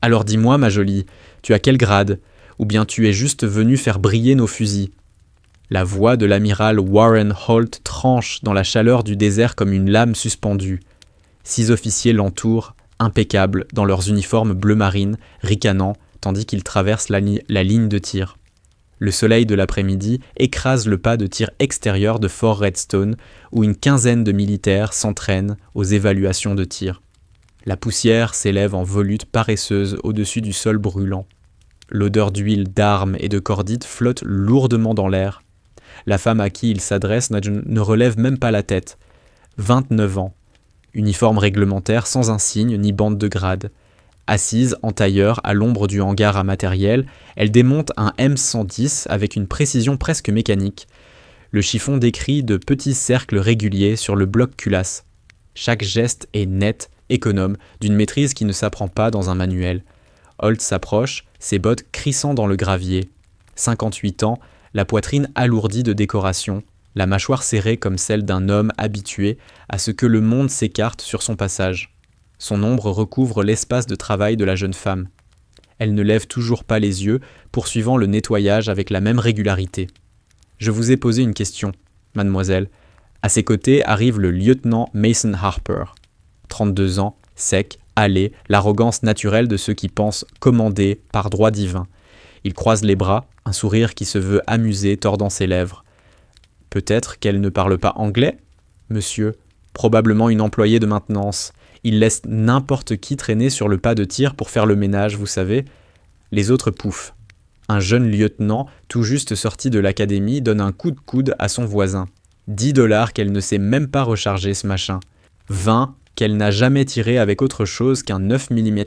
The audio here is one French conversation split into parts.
Alors dis-moi, ma jolie, tu as quel grade? Ou bien tu es juste venu faire briller nos fusils? La voix de l'amiral Warren Holt tranche dans la chaleur du désert comme une lame suspendue. 6 officiers l'entourent, impeccables, dans leurs uniformes bleu marine, ricanant, tandis qu'ils traversent la ligne de tir. Le soleil de l'après-midi écrase le pas de tir extérieur de Fort Redstone, où une quinzaine de militaires s'entraînent aux évaluations de tir. La poussière s'élève en volutes paresseuses au-dessus du sol brûlant. L'odeur d'huile, d'armes et de cordite flotte lourdement dans l'air. La femme à qui il s'adresse ne relève même pas la tête. 29 ans. Uniforme réglementaire sans insigne ni bande de grade. Assise en tailleur à l'ombre du hangar à matériel, elle démonte un M110 avec une précision presque mécanique. Le chiffon décrit de petits cercles réguliers sur le bloc culasse. Chaque geste est net, économe, d'une maîtrise qui ne s'apprend pas dans un manuel. Holt s'approche, ses bottes crissant dans le gravier. 58 ans, la poitrine alourdie de décoration, la mâchoire serrée comme celle d'un homme habitué à ce que le monde s'écarte sur son passage. Son ombre recouvre l'espace de travail de la jeune femme. Elle ne lève toujours pas les yeux, poursuivant le nettoyage avec la même régularité. « Je vous ai posé une question, mademoiselle. » À ses côtés arrive le lieutenant Mason Harper. 32 ans, sec, hâlé, l'arrogance naturelle de ceux qui pensent commandés par droit divin. Il croise les bras, un sourire qui se veut amusé tordant ses lèvres. « Peut-être qu'elle ne parle pas anglais, monsieur. Probablement une employée de maintenance. Il laisse n'importe qui traîner sur le pas de tir pour faire le ménage, vous savez. » Les autres pouffent. Un jeune lieutenant, tout juste sorti de l'académie, donne un coup de coude à son voisin. 10 $ qu'elle ne sait même pas recharger, ce machin. 20 qu'elle n'a jamais tiré avec autre chose qu'un 9 mm,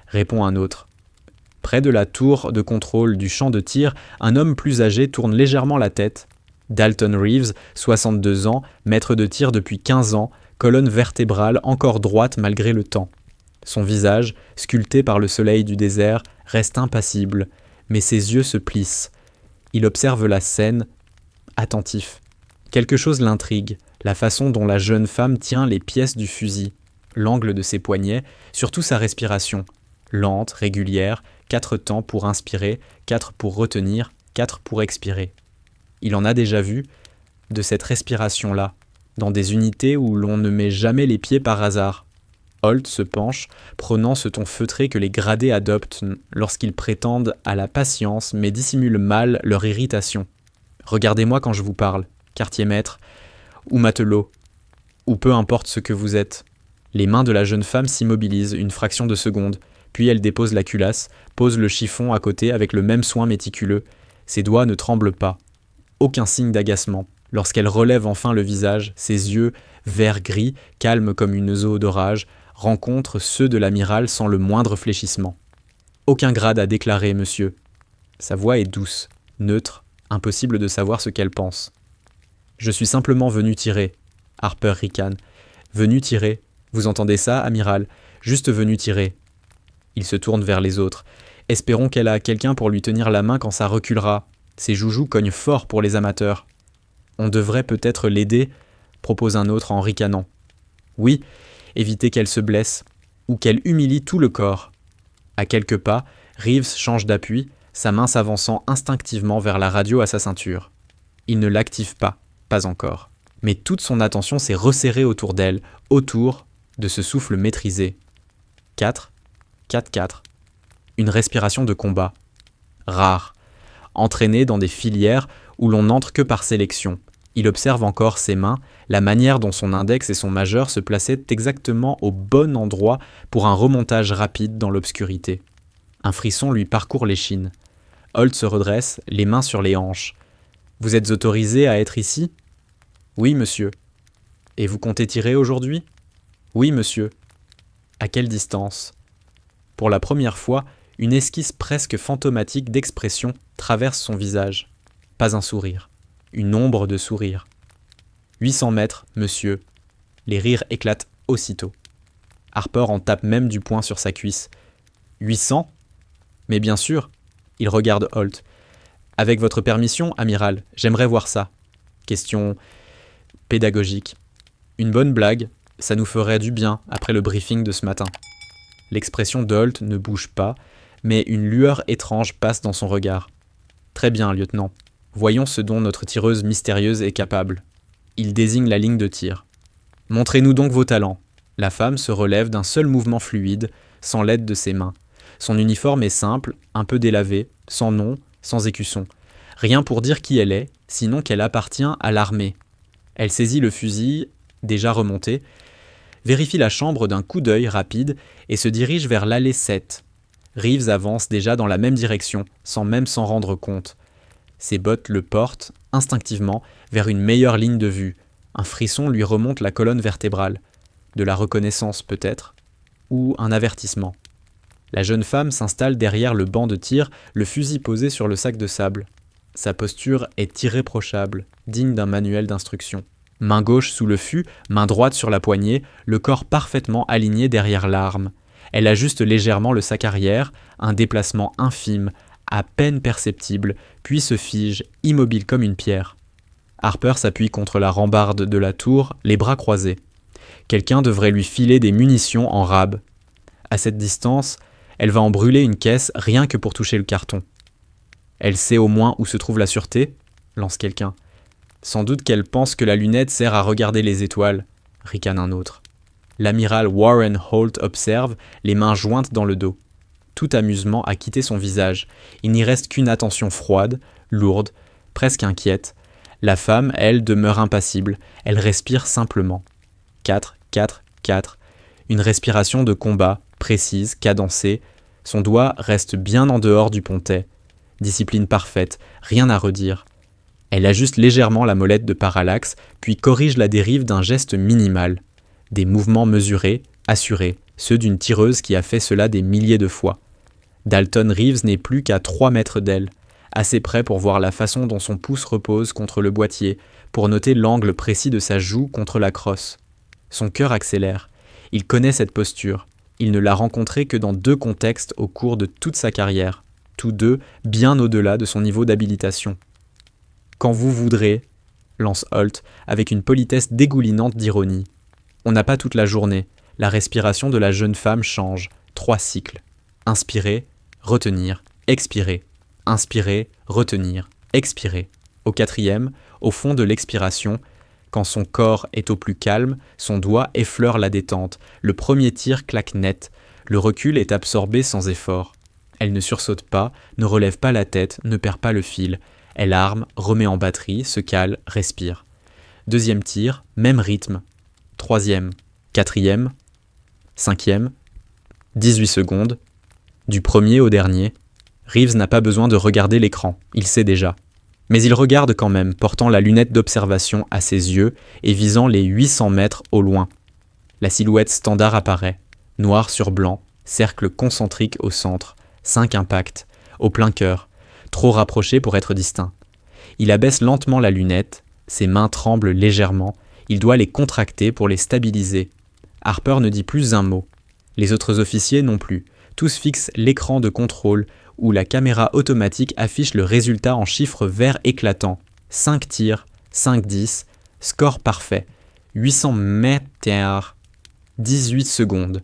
répond un autre. Près de la tour de contrôle du champ de tir, un homme plus âgé tourne légèrement la tête. Dalton Reeves, 62 ans, maître de tir depuis 15 ans, colonne vertébrale encore droite malgré le temps. Son visage, sculpté par le soleil du désert, reste impassible, mais ses yeux se plissent. Il observe la scène, attentif. Quelque chose l'intrigue, la façon dont la jeune femme tient les pièces du fusil, l'angle de ses poignets, surtout sa respiration. Lente, régulière, 4 temps pour inspirer, 4 pour retenir, 4 pour expirer. Il en a déjà vu, de cette respiration-là, dans des unités où l'on ne met jamais les pieds par hasard. Holt se penche, prenant ce ton feutré que les gradés adoptent lorsqu'ils prétendent à la patience mais dissimulent mal leur irritation. Regardez-moi quand je vous parle, quartier-maître, ou matelot, ou peu importe ce que vous êtes. Les mains de la jeune femme s'immobilisent une fraction de seconde, puis elle dépose la culasse, pose le chiffon à côté avec le même soin méticuleux. Ses doigts ne tremblent pas. Aucun signe d'agacement. Lorsqu'elle relève enfin le visage, ses yeux, vert-gris, calmes comme une eau d'orage, rencontrent ceux de l'amiral sans le moindre fléchissement. Aucun grade à déclarer, monsieur. Sa voix est douce, neutre, impossible de savoir ce qu'elle pense. Je suis simplement venu tirer. Harper ricane. Venu tirer. Vous entendez ça, amiral? Juste venu tirer. Il se tourne vers les autres. Espérons qu'elle a quelqu'un pour lui tenir la main quand ça reculera. Ses joujoux cognent fort pour les amateurs. On devrait peut-être l'aider, propose un autre en ricanant. Oui, éviter qu'elle se blesse, ou qu'elle humilie tout le corps. À quelques pas, Reeves change d'appui, sa main s'avançant instinctivement vers la radio à sa ceinture. Il ne l'active pas encore. Mais toute son attention s'est resserrée autour d'elle, autour de ce souffle maîtrisé. 4, 4, 4. Une respiration de combat. Rare. Entraîné dans des filières où l'on n'entre que par sélection. Il observe encore ses mains, la manière dont son index et son majeur se plaçaient exactement au bon endroit pour un remontage rapide dans l'obscurité. Un frisson lui parcourt l'échine. Holt se redresse, les mains sur les hanches. « Vous êtes autorisé à être ici ?»« Oui, monsieur. »« Et vous comptez tirer aujourd'hui ?»« Oui, monsieur. »« À quelle distance ?» Pour la première fois, une esquisse presque fantomatique d'expression traverse son visage. Pas un sourire. Une ombre de sourire. 800 mètres, monsieur. Les rires éclatent aussitôt. Harper en tape même du poing sur sa cuisse. 800 ? Mais bien sûr. Il regarde Holt. Avec votre permission, amiral, j'aimerais voir ça. Question pédagogique. Une bonne blague, ça nous ferait du bien après le briefing de ce matin. L'expression de Holt ne bouge pas, mais une lueur étrange passe dans son regard. « Très bien, lieutenant. Voyons ce dont notre tireuse mystérieuse est capable. » Il désigne la ligne de tir. « Montrez-nous donc vos talents. » La femme se relève d'un seul mouvement fluide, sans l'aide de ses mains. Son uniforme est simple, un peu délavé, sans nom, sans écusson. Rien pour dire qui elle est, sinon qu'elle appartient à l'armée. Elle saisit le fusil, déjà remonté, vérifie la chambre d'un coup d'œil rapide et se dirige vers l'allée 7. Reeves avance déjà dans la même direction, sans même s'en rendre compte. Ses bottes le portent, instinctivement, vers une meilleure ligne de vue. Un frisson lui remonte la colonne vertébrale. De la reconnaissance peut-être, ou un avertissement. La jeune femme s'installe derrière le banc de tir, le fusil posé sur le sac de sable. Sa posture est irréprochable, digne d'un manuel d'instruction. Main gauche sous le fût, main droite sur la poignée, le corps parfaitement aligné derrière l'arme. Elle ajuste légèrement le sac arrière, un déplacement infime, à peine perceptible, puis se fige, immobile comme une pierre. Harper s'appuie contre la rambarde de la tour, les bras croisés. Quelqu'un devrait lui filer des munitions en rab. À cette distance, elle va en brûler une caisse rien que pour toucher le carton. Elle sait au moins où se trouve la sûreté, lance quelqu'un. Sans doute qu'elle pense que la lunette sert à regarder les étoiles, ricane un autre. L'amiral Warren Holt observe, les mains jointes dans le dos. Tout amusement a quitté son visage. Il n'y reste qu'une attention froide, lourde, presque inquiète. La femme, elle, demeure impassible. Elle respire simplement. 4, 4, 4. Une respiration de combat, précise, cadencée. Son doigt reste bien en dehors du pontet. Discipline parfaite, rien à redire. Elle ajuste légèrement la molette de parallaxe, puis corrige la dérive d'un geste minimal. Des mouvements mesurés, assurés, ceux d'une tireuse qui a fait cela des milliers de fois. Dalton Reeves n'est plus qu'à 3 mètres d'elle, assez près pour voir la façon dont son pouce repose contre le boîtier, pour noter l'angle précis de sa joue contre la crosse. Son cœur accélère. Il connaît cette posture. Il ne l'a rencontrée que dans 2 contextes au cours de toute sa carrière, tous 2 bien au-delà de son niveau d'habilitation. « Quand vous voudrez », lance Holt, avec une politesse dégoulinante d'ironie. On n'a pas toute la journée. La respiration de la jeune femme change. 3 cycles. Inspirer, retenir, expirer. Inspirer, retenir, expirer. Au 4e, au fond de l'expiration, quand son corps est au plus calme, son doigt effleure la détente. Le premier tir claque net. Le recul est absorbé sans effort. Elle ne sursaute pas, ne relève pas la tête, ne perd pas le fil. Elle arme, remet en batterie, se cale, respire. 2e tir, même rythme. 3e, 4e, 5e, 18 secondes. Du premier au dernier, Reeves n'a pas besoin de regarder l'écran, il sait déjà. Mais il regarde quand même, portant la lunette d'observation à ses yeux et visant les 800 mètres au loin. La silhouette standard apparaît, noir sur blanc, cercle concentrique au centre, 5 impacts, au plein cœur, trop rapproché pour être distinct. Il abaisse lentement la lunette, ses mains tremblent légèrement, il doit les contracter pour les stabiliser. Harper ne dit plus un mot. Les autres officiers non plus. Tous fixent l'écran de contrôle où la caméra automatique affiche le résultat en chiffres verts éclatants. 5 tirs, 5-10, score parfait. 800 mètres, 18 secondes.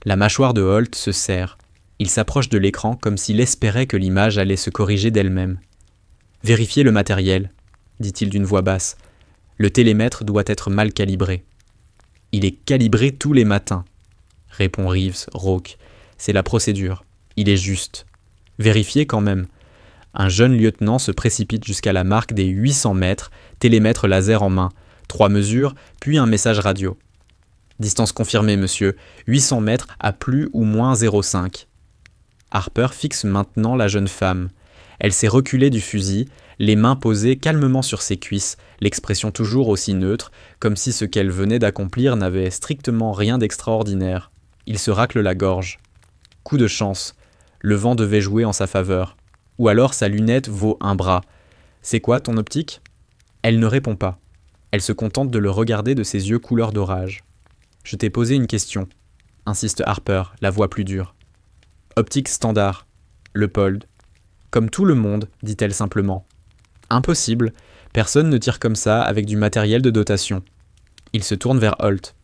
La mâchoire de Holt se serre. Il s'approche de l'écran comme s'il espérait que l'image allait se corriger d'elle-même. « Vérifiez le matériel », dit-il d'une voix basse. Le télémètre doit être mal calibré. « Il est calibré tous les matins », répond Reeves, rauque. C'est la procédure. Il est juste. Vérifiez quand même. Un jeune lieutenant se précipite jusqu'à la marque des 800 mètres, télémètre laser en main. 3 mesures, puis un message radio. Distance confirmée, monsieur. 800 mètres à plus ou moins 0,5. Harper fixe maintenant la jeune femme. Elle s'est reculée du fusil, les mains posées calmement sur ses cuisses, l'expression toujours aussi neutre, comme si ce qu'elle venait d'accomplir n'avait strictement rien d'extraordinaire. Il se racle la gorge. Coup de chance. Le vent devait jouer en sa faveur. Ou alors sa lunette vaut un bras. C'est quoi ton optique ? Elle ne répond pas. Elle se contente de le regarder de ses yeux couleur d'orage. Je t'ai posé une question, insiste Harper, la voix plus dure. Optique standard. Leupold. Comme tout le monde, dit-elle simplement. Impossible. Personne ne tire comme ça avec du matériel de dotation. Il se tourne vers Holt.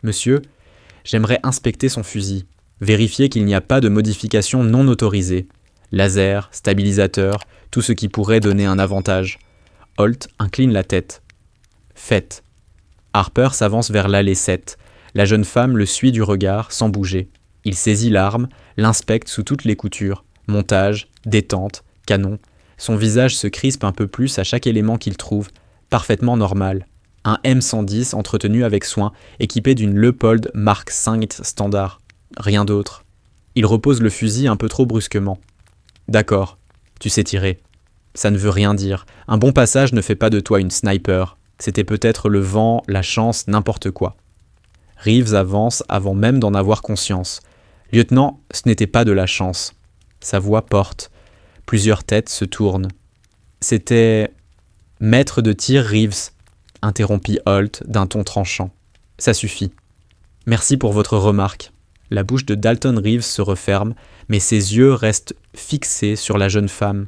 Monsieur, j'aimerais inspecter son fusil. Vérifiez qu'il n'y a pas de modification non autorisée. Laser, stabilisateur, tout ce qui pourrait donner un avantage. Holt incline la tête. Faites. Harper s'avance vers l'allée 7. La jeune femme le suit du regard, sans bouger. Il saisit l'arme, l'inspecte sous toutes les coutures. Montage, détente, canon. Son visage se crispe un peu plus à chaque élément qu'il trouve, parfaitement normal. Un M110 entretenu avec soin, équipé d'une Leupold Mark V standard. Rien d'autre. Il repose le fusil un peu trop brusquement. D'accord, tu sais tirer. Ça ne veut rien dire. Un bon passage ne fait pas de toi une sniper. C'était peut-être le vent, la chance, n'importe quoi. Reeves avance avant même d'en avoir conscience. Lieutenant, ce n'était pas de la chance. Sa voix porte. Plusieurs têtes se tournent. C'était... Maître de tir Reeves, interrompit Holt d'un ton tranchant. Ça suffit. Merci pour votre remarque. La bouche de Dalton Reeves se referme, mais ses yeux restent fixés sur la jeune femme.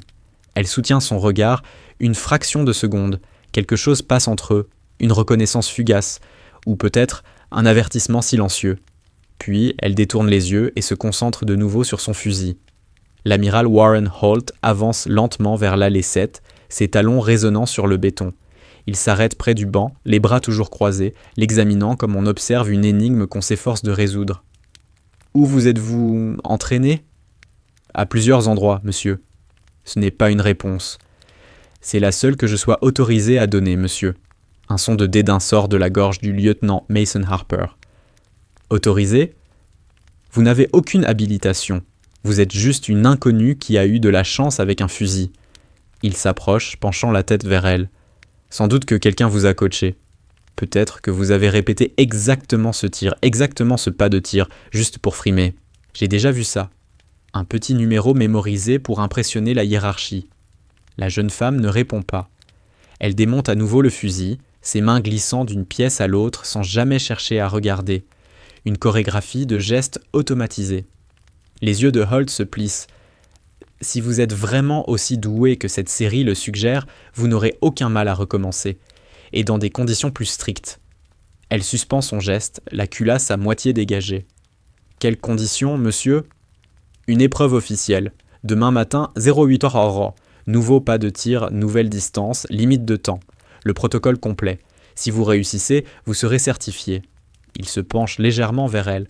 Elle soutient son regard une fraction de seconde. Quelque chose passe entre eux, une reconnaissance fugace, ou peut-être un avertissement silencieux. Puis elle détourne les yeux et se concentre de nouveau sur son fusil. L'amiral Warren Holt avance lentement vers l'allée 7, ses talons résonnant sur le béton. Il s'arrête près du banc, les bras toujours croisés, l'examinant comme on observe une énigme qu'on s'efforce de résoudre. « Où vous êtes-vous entraîné ?»« À plusieurs endroits, monsieur. » Ce n'est pas une réponse. « C'est la seule que je sois autorisé à donner, monsieur. » Un son de dédain sort de la gorge du lieutenant Mason Harper. « Autorisé ? Vous n'avez aucune habilitation. Vous êtes juste une inconnue qui a eu de la chance avec un fusil. » Il s'approche, penchant la tête vers elle. « Sans doute que quelqu'un vous a coaché. Peut-être que vous avez répété exactement ce tir, exactement ce pas de tir, juste pour frimer. J'ai déjà vu ça. Un petit numéro mémorisé pour impressionner la hiérarchie. » La jeune femme ne répond pas. Elle démonte à nouveau le fusil, ses mains glissant d'une pièce à l'autre sans jamais chercher à regarder. Une chorégraphie de gestes automatisés. Les yeux de Holt se plissent. Si vous êtes vraiment aussi doué que cette série le suggère, vous n'aurez aucun mal à recommencer, et dans des conditions plus strictes. Elle suspend son geste, la culasse à moitié dégagée. Quelles conditions, monsieur ? Une épreuve officielle. Demain matin, 08h. Nouveau pas de tir, nouvelle distance, limite de temps. Le protocole complet. Si vous réussissez, vous serez certifié. Il se penche légèrement vers elle.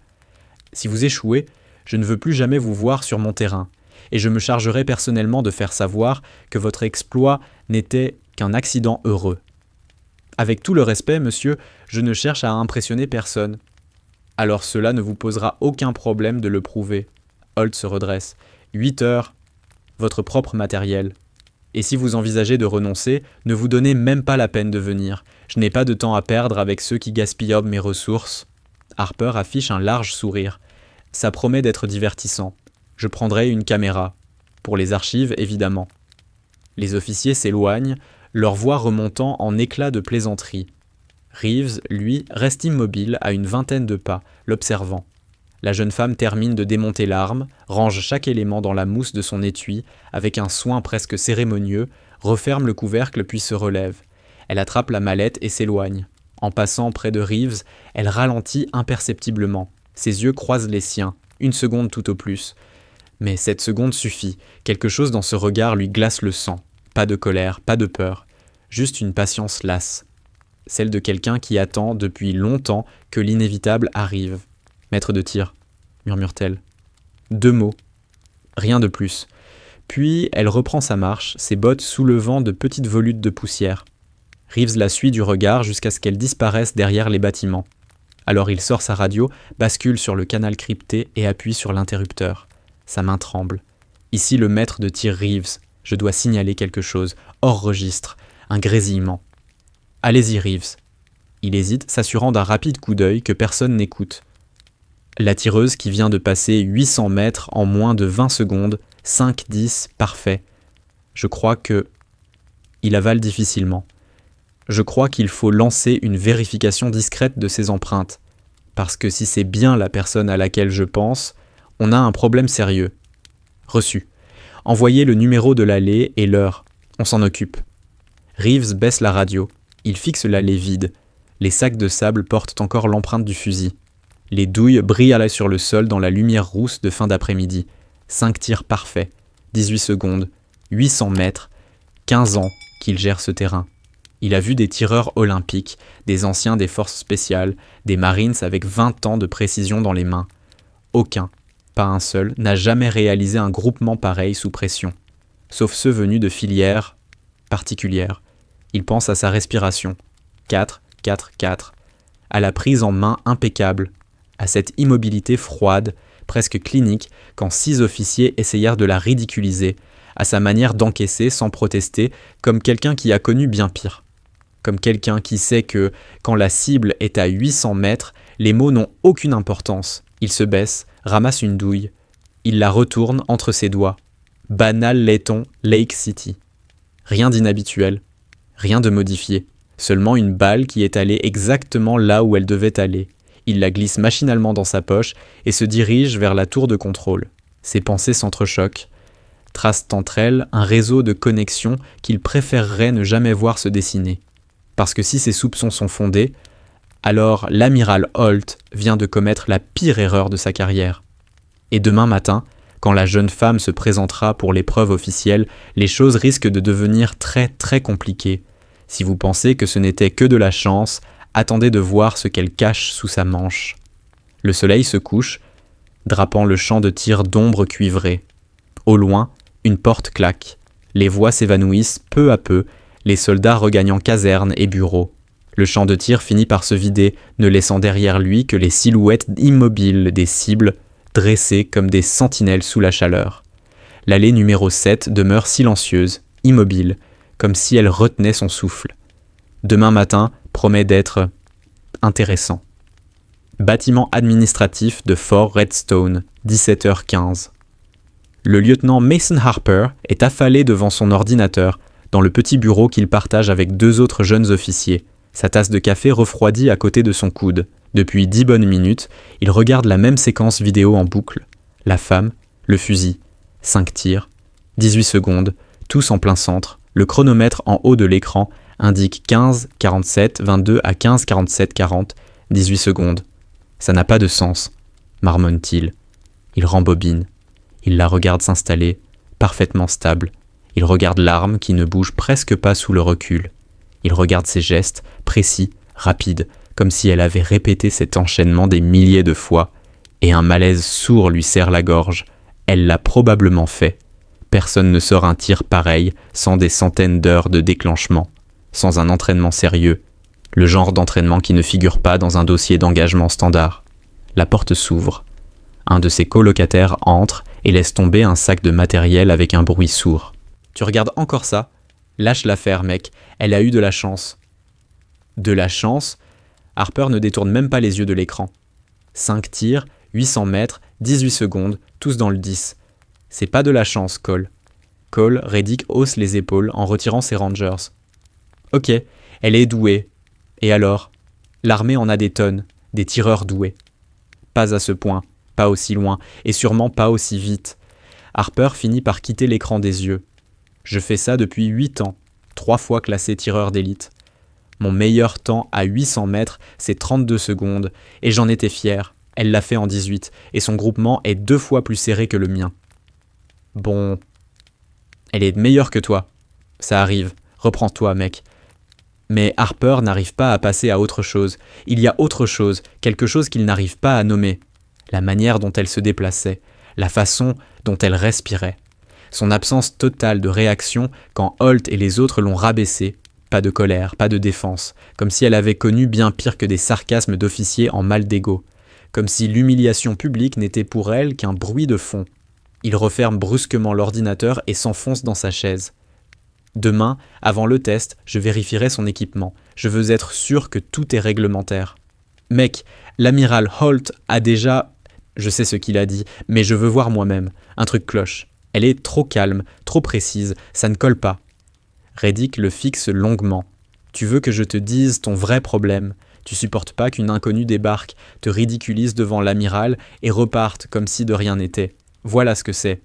Si vous échouez, je ne veux plus jamais vous voir sur mon terrain. Et je me chargerai personnellement de faire savoir que votre exploit n'était qu'un accident heureux. Avec tout le respect, monsieur, je ne cherche à impressionner personne. Alors cela ne vous posera aucun problème de le prouver. Holt se redresse. 8 heures, votre propre matériel. Et si vous envisagez de renoncer, ne vous donnez même pas la peine de venir. Je n'ai pas de temps à perdre avec ceux qui gaspillent mes ressources. Harper affiche un large sourire. Ça promet d'être divertissant. Je prendrai une caméra. Pour les archives, évidemment. Les officiers s'éloignent, leur voix remontant en éclats de plaisanterie. Reeves, lui, reste immobile à une vingtaine de pas, l'observant. La jeune femme termine de démonter l'arme, range chaque élément dans la mousse de son étui, avec un soin presque cérémonieux, referme le couvercle puis se relève. Elle attrape la mallette et s'éloigne. En passant près de Reeves, elle ralentit imperceptiblement. Ses yeux croisent les siens, 1 seconde tout au plus. Mais cette seconde suffit, quelque chose dans ce regard lui glace le sang. Pas de colère, pas de peur, juste une patience lasse. Celle de quelqu'un qui attend depuis longtemps que l'inévitable arrive. « Maître de tir », murmure-t-elle. 2 mots. Rien de plus. Puis elle reprend sa marche, ses bottes soulevant de petites volutes de poussière. Reeves la suit du regard jusqu'à ce qu'elle disparaisse derrière les bâtiments. Alors il sort sa radio, bascule sur le canal crypté et appuie sur l'interrupteur. Sa main tremble. Ici le maître de tir Reeves. Je dois signaler quelque chose, hors registre, un grésillement. Allez-y, Reeves. Il hésite, s'assurant d'un rapide coup d'œil que personne n'écoute. La tireuse qui vient de passer 800 mètres en moins de 20 secondes, 5-10, parfait. Je crois que... Il avale difficilement. Je crois qu'il faut lancer une vérification discrète de ses empreintes. Parce que si c'est bien la personne à laquelle je pense, on a un problème sérieux. Reçu. Envoyez le numéro de l'allée et l'heure. On s'en occupe. Reeves baisse la radio. Il fixe l'allée vide. Les sacs de sable portent encore l'empreinte du fusil. Les douilles brillaient sur le sol dans la lumière rousse de fin d'après-midi. 5 tirs parfaits, 18 secondes, 800 mètres, 15 ans qu'il gère ce terrain. Il a vu des tireurs olympiques, des anciens des forces spéciales, des Marines avec 20 ans de précision dans les mains. Aucun, pas un seul, n'a jamais réalisé un groupement pareil sous pression, sauf ceux venus de filières particulières. Il pense à sa respiration. 4, 4, 4. À la prise en main impeccable, à cette immobilité froide, presque clinique, quand 6 officiers essayèrent de la ridiculiser, à sa manière d'encaisser sans protester, comme quelqu'un qui a connu bien pire. Comme quelqu'un qui sait que, quand la cible est à 800 mètres, les mots n'ont aucune importance. Il se baisse, ramasse une douille. Il la retourne entre ses doigts. Banal laiton, Lake City. Rien d'inhabituel, rien de modifié. Seulement une balle qui est allée exactement là où elle devait aller. Il la glisse machinalement dans sa poche et se dirige vers la tour de contrôle. Ses pensées s'entrechoquent, tracent entre elles un réseau de connexions qu'il préférerait ne jamais voir se dessiner. Parce que si ses soupçons sont fondés, alors l'amiral Holt vient de commettre la pire erreur de sa carrière. Et demain matin, quand la jeune femme se présentera pour l'épreuve officielle, les choses risquent de devenir très très compliquées. Si vous pensez que ce n'était que de la chance, attendez de voir ce qu'elle cache sous sa manche. Le soleil se couche, drapant le champ de tir d'ombre cuivrée. Au loin, une porte claque. Les voix s'évanouissent peu à peu, les soldats regagnant casernes et bureaux. Le champ de tir finit par se vider, ne laissant derrière lui que les silhouettes immobiles des cibles, dressées comme des sentinelles sous la chaleur. L'allée numéro 7 demeure silencieuse, immobile, comme si elle retenait son souffle. Demain matin promet d'être intéressant. Bâtiment administratif de Fort Redstone, 17h15. Le lieutenant Mason Harper est affalé devant son ordinateur, dans le petit bureau qu'il partage avec 2 autres jeunes officiers. Sa tasse de café refroidit à côté de son coude. Depuis 10 bonnes minutes, il regarde la même séquence vidéo en boucle. La femme, le fusil, 5 tirs, 18 secondes, tous en plein centre. Le chronomètre en haut de l'écran indique 15 47 22 à 15 47 40, 18 secondes. Ça n'a pas de sens, marmonne-t-il. Il rembobine. Il la regarde s'installer, parfaitement stable. Il regarde l'arme qui ne bouge presque pas sous le recul. Il regarde ses gestes, précis, rapides, comme si elle avait répété cet enchaînement des milliers de fois, et un malaise sourd lui serre la gorge. Elle l'a probablement fait. Personne ne sort un tir pareil sans des centaines d'heures de déclenchement, sans un entraînement sérieux, le genre d'entraînement qui ne figure pas dans un dossier d'engagement standard. La porte s'ouvre. Un de ses colocataires entre et laisse tomber un sac de matériel avec un bruit sourd. Tu regardes encore ça ? Lâche l'affaire, mec, elle a eu de la chance. De la chance ? Harper ne détourne même pas les yeux de l'écran. 5 tirs, 800 mètres, 18 secondes, tous dans le 10. C'est pas de la chance, Cole. Cole, Reddick hausse les épaules en retirant ses Rangers. Ok, elle est douée. Et alors ? L'armée en a des tonnes, des tireurs doués. Pas à ce point, pas aussi loin, et sûrement pas aussi vite. Harper finit par quitter l'écran des yeux. Je fais ça depuis 8 ans, 3 fois classé tireur d'élite. Mon meilleur temps à 800 mètres, c'est 32 secondes, et j'en étais fier. Elle l'a fait en 18, et son groupement est 2 fois plus serré que le mien. Bon, elle est meilleure que toi. Ça arrive, reprends-toi, mec. Mais Harper n'arrive pas à passer à autre chose. Il y a autre chose, quelque chose qu'il n'arrive pas à nommer. La manière dont elle se déplaçait, la façon dont elle respirait. Son absence totale de réaction quand Holt et les autres l'ont rabaissée. Pas de colère, pas de défense, comme si elle avait connu bien pire que des sarcasmes d'officiers en mal d'ego. Comme si l'humiliation publique n'était pour elle qu'un bruit de fond. Il referme brusquement l'ordinateur et s'enfonce dans sa chaise. Demain, avant le test, je vérifierai son équipement. Je veux être sûr que tout est réglementaire. Mec, l'amiral Holt a déjà... Je sais ce qu'il a dit, mais je veux voir moi-même. Un truc cloche. Elle est trop calme, trop précise, ça ne colle pas. Reddick le fixe longuement. Tu veux que je te dise ton vrai problème. Tu supportes pas qu'une inconnue débarque, te ridiculise devant l'amiral et reparte comme si de rien n'était. Voilà ce que c'est.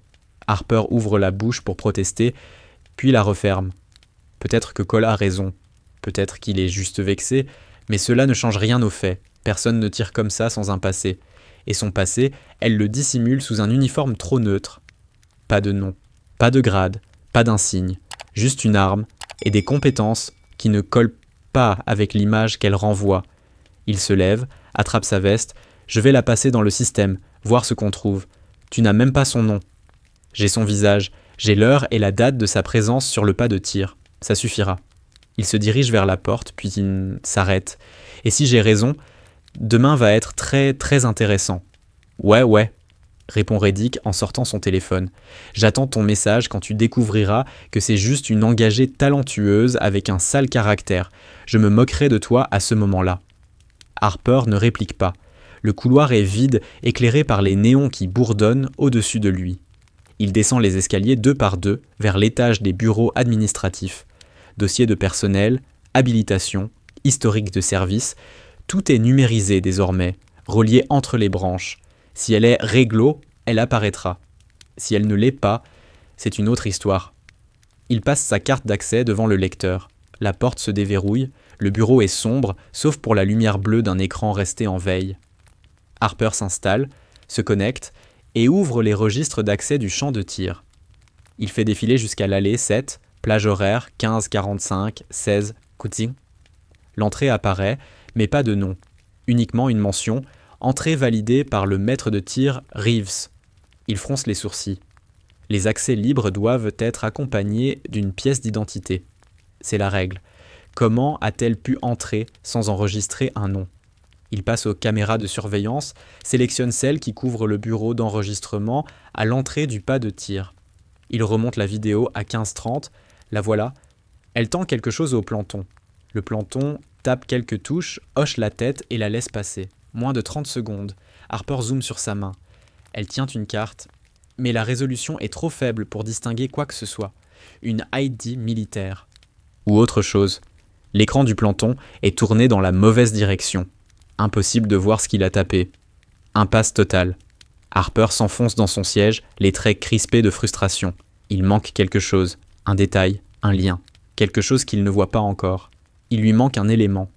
Harper ouvre la bouche pour protester, puis la referme. Peut-être que Cole a raison. Peut-être qu'il est juste vexé, mais cela ne change rien au fait. Personne ne tire comme ça sans un passé. Et son passé, elle le dissimule sous un uniforme trop neutre. Pas de nom, pas de grade, pas d'insigne, juste une arme et des compétences qui ne collent pas avec l'image qu'elle renvoie. Il se lève, attrape sa veste. Je vais la passer dans le système, voir ce qu'on trouve. Tu n'as même pas son nom. J'ai son visage, j'ai l'heure et la date de sa présence sur le pas de tir. Ça suffira. Il se dirige vers la porte, puis il s'arrête. Et si j'ai raison, demain va être très très intéressant. Ouais, répond Reddick en sortant son téléphone. J'attends ton message quand tu découvriras que c'est juste une engagée talentueuse avec un sale caractère. Je me moquerai de toi à ce moment-là. Harper ne réplique pas. Le couloir est vide, éclairé par les néons qui bourdonnent au-dessus de lui. Il descend les escaliers 2 par 2 vers l'étage des bureaux administratifs. Dossiers de personnel, habilitation, historique de service, tout est numérisé désormais, relié entre les branches. Si elle est réglo, elle apparaîtra. Si elle ne l'est pas, c'est une autre histoire. Il passe sa carte d'accès devant le lecteur. La porte se déverrouille, le bureau est sombre, sauf pour la lumière bleue d'un écran resté en veille. Harper s'installe, se connecte et ouvre les registres d'accès du champ de tir. Il fait défiler jusqu'à l'allée 7, plage horaire 15-45, 16, Kutzing. L'entrée apparaît, mais pas de nom. Uniquement une mention, entrée validée par le maître de tir Reeves. Il fronce les sourcils. Les accès libres doivent être accompagnés d'une pièce d'identité. C'est la règle. Comment a-t-elle pu entrer sans enregistrer un nom ? Il passe aux caméras de surveillance, sélectionne celle qui couvre le bureau d'enregistrement à l'entrée du pas de tir. Il remonte la vidéo à 15h30, la voilà. Elle tend quelque chose au planton. Le planton tape quelques touches, hoche la tête et la laisse passer. Moins de 30 secondes. Harper zoome sur sa main. Elle tient une carte, mais la résolution est trop faible pour distinguer quoi que ce soit. Une ID militaire. Ou autre chose. L'écran du planton est tourné dans la mauvaise direction. Impossible de voir ce qu'il a tapé. Impasse totale. Harper s'enfonce dans son siège, les traits crispés de frustration. Il manque quelque chose, un détail, un lien, quelque chose qu'il ne voit pas encore. Il lui manque un élément,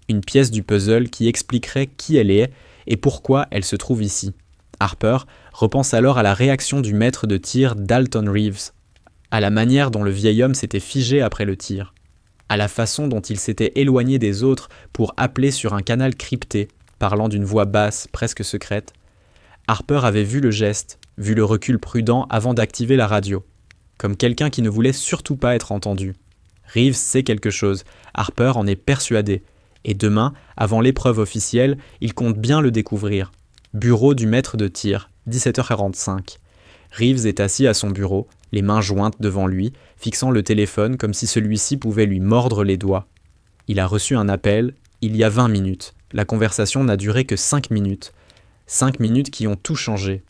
une pièce du puzzle qui expliquerait qui elle est et pourquoi elle se trouve ici. Harper repense alors à la réaction du maître de tir Dalton Reeves, à la manière dont le vieil homme s'était figé après le tir, à la façon dont il s'était éloigné des autres pour appeler sur un canal crypté, parlant d'une voix basse, presque secrète. Harper avait vu le geste, vu le recul prudent avant d'activer la radio, comme quelqu'un qui ne voulait surtout pas être entendu. Reeves sait quelque chose, Harper en est persuadé, et demain, avant l'épreuve officielle, il compte bien le découvrir. Bureau du maître de tir, 17h45. Reeves est assis à son bureau, les mains jointes devant lui, fixant le téléphone comme si celui-ci pouvait lui mordre les doigts. Il a reçu un appel il y a 20 minutes. La conversation n'a duré que 5 minutes. 5 minutes qui ont tout changé.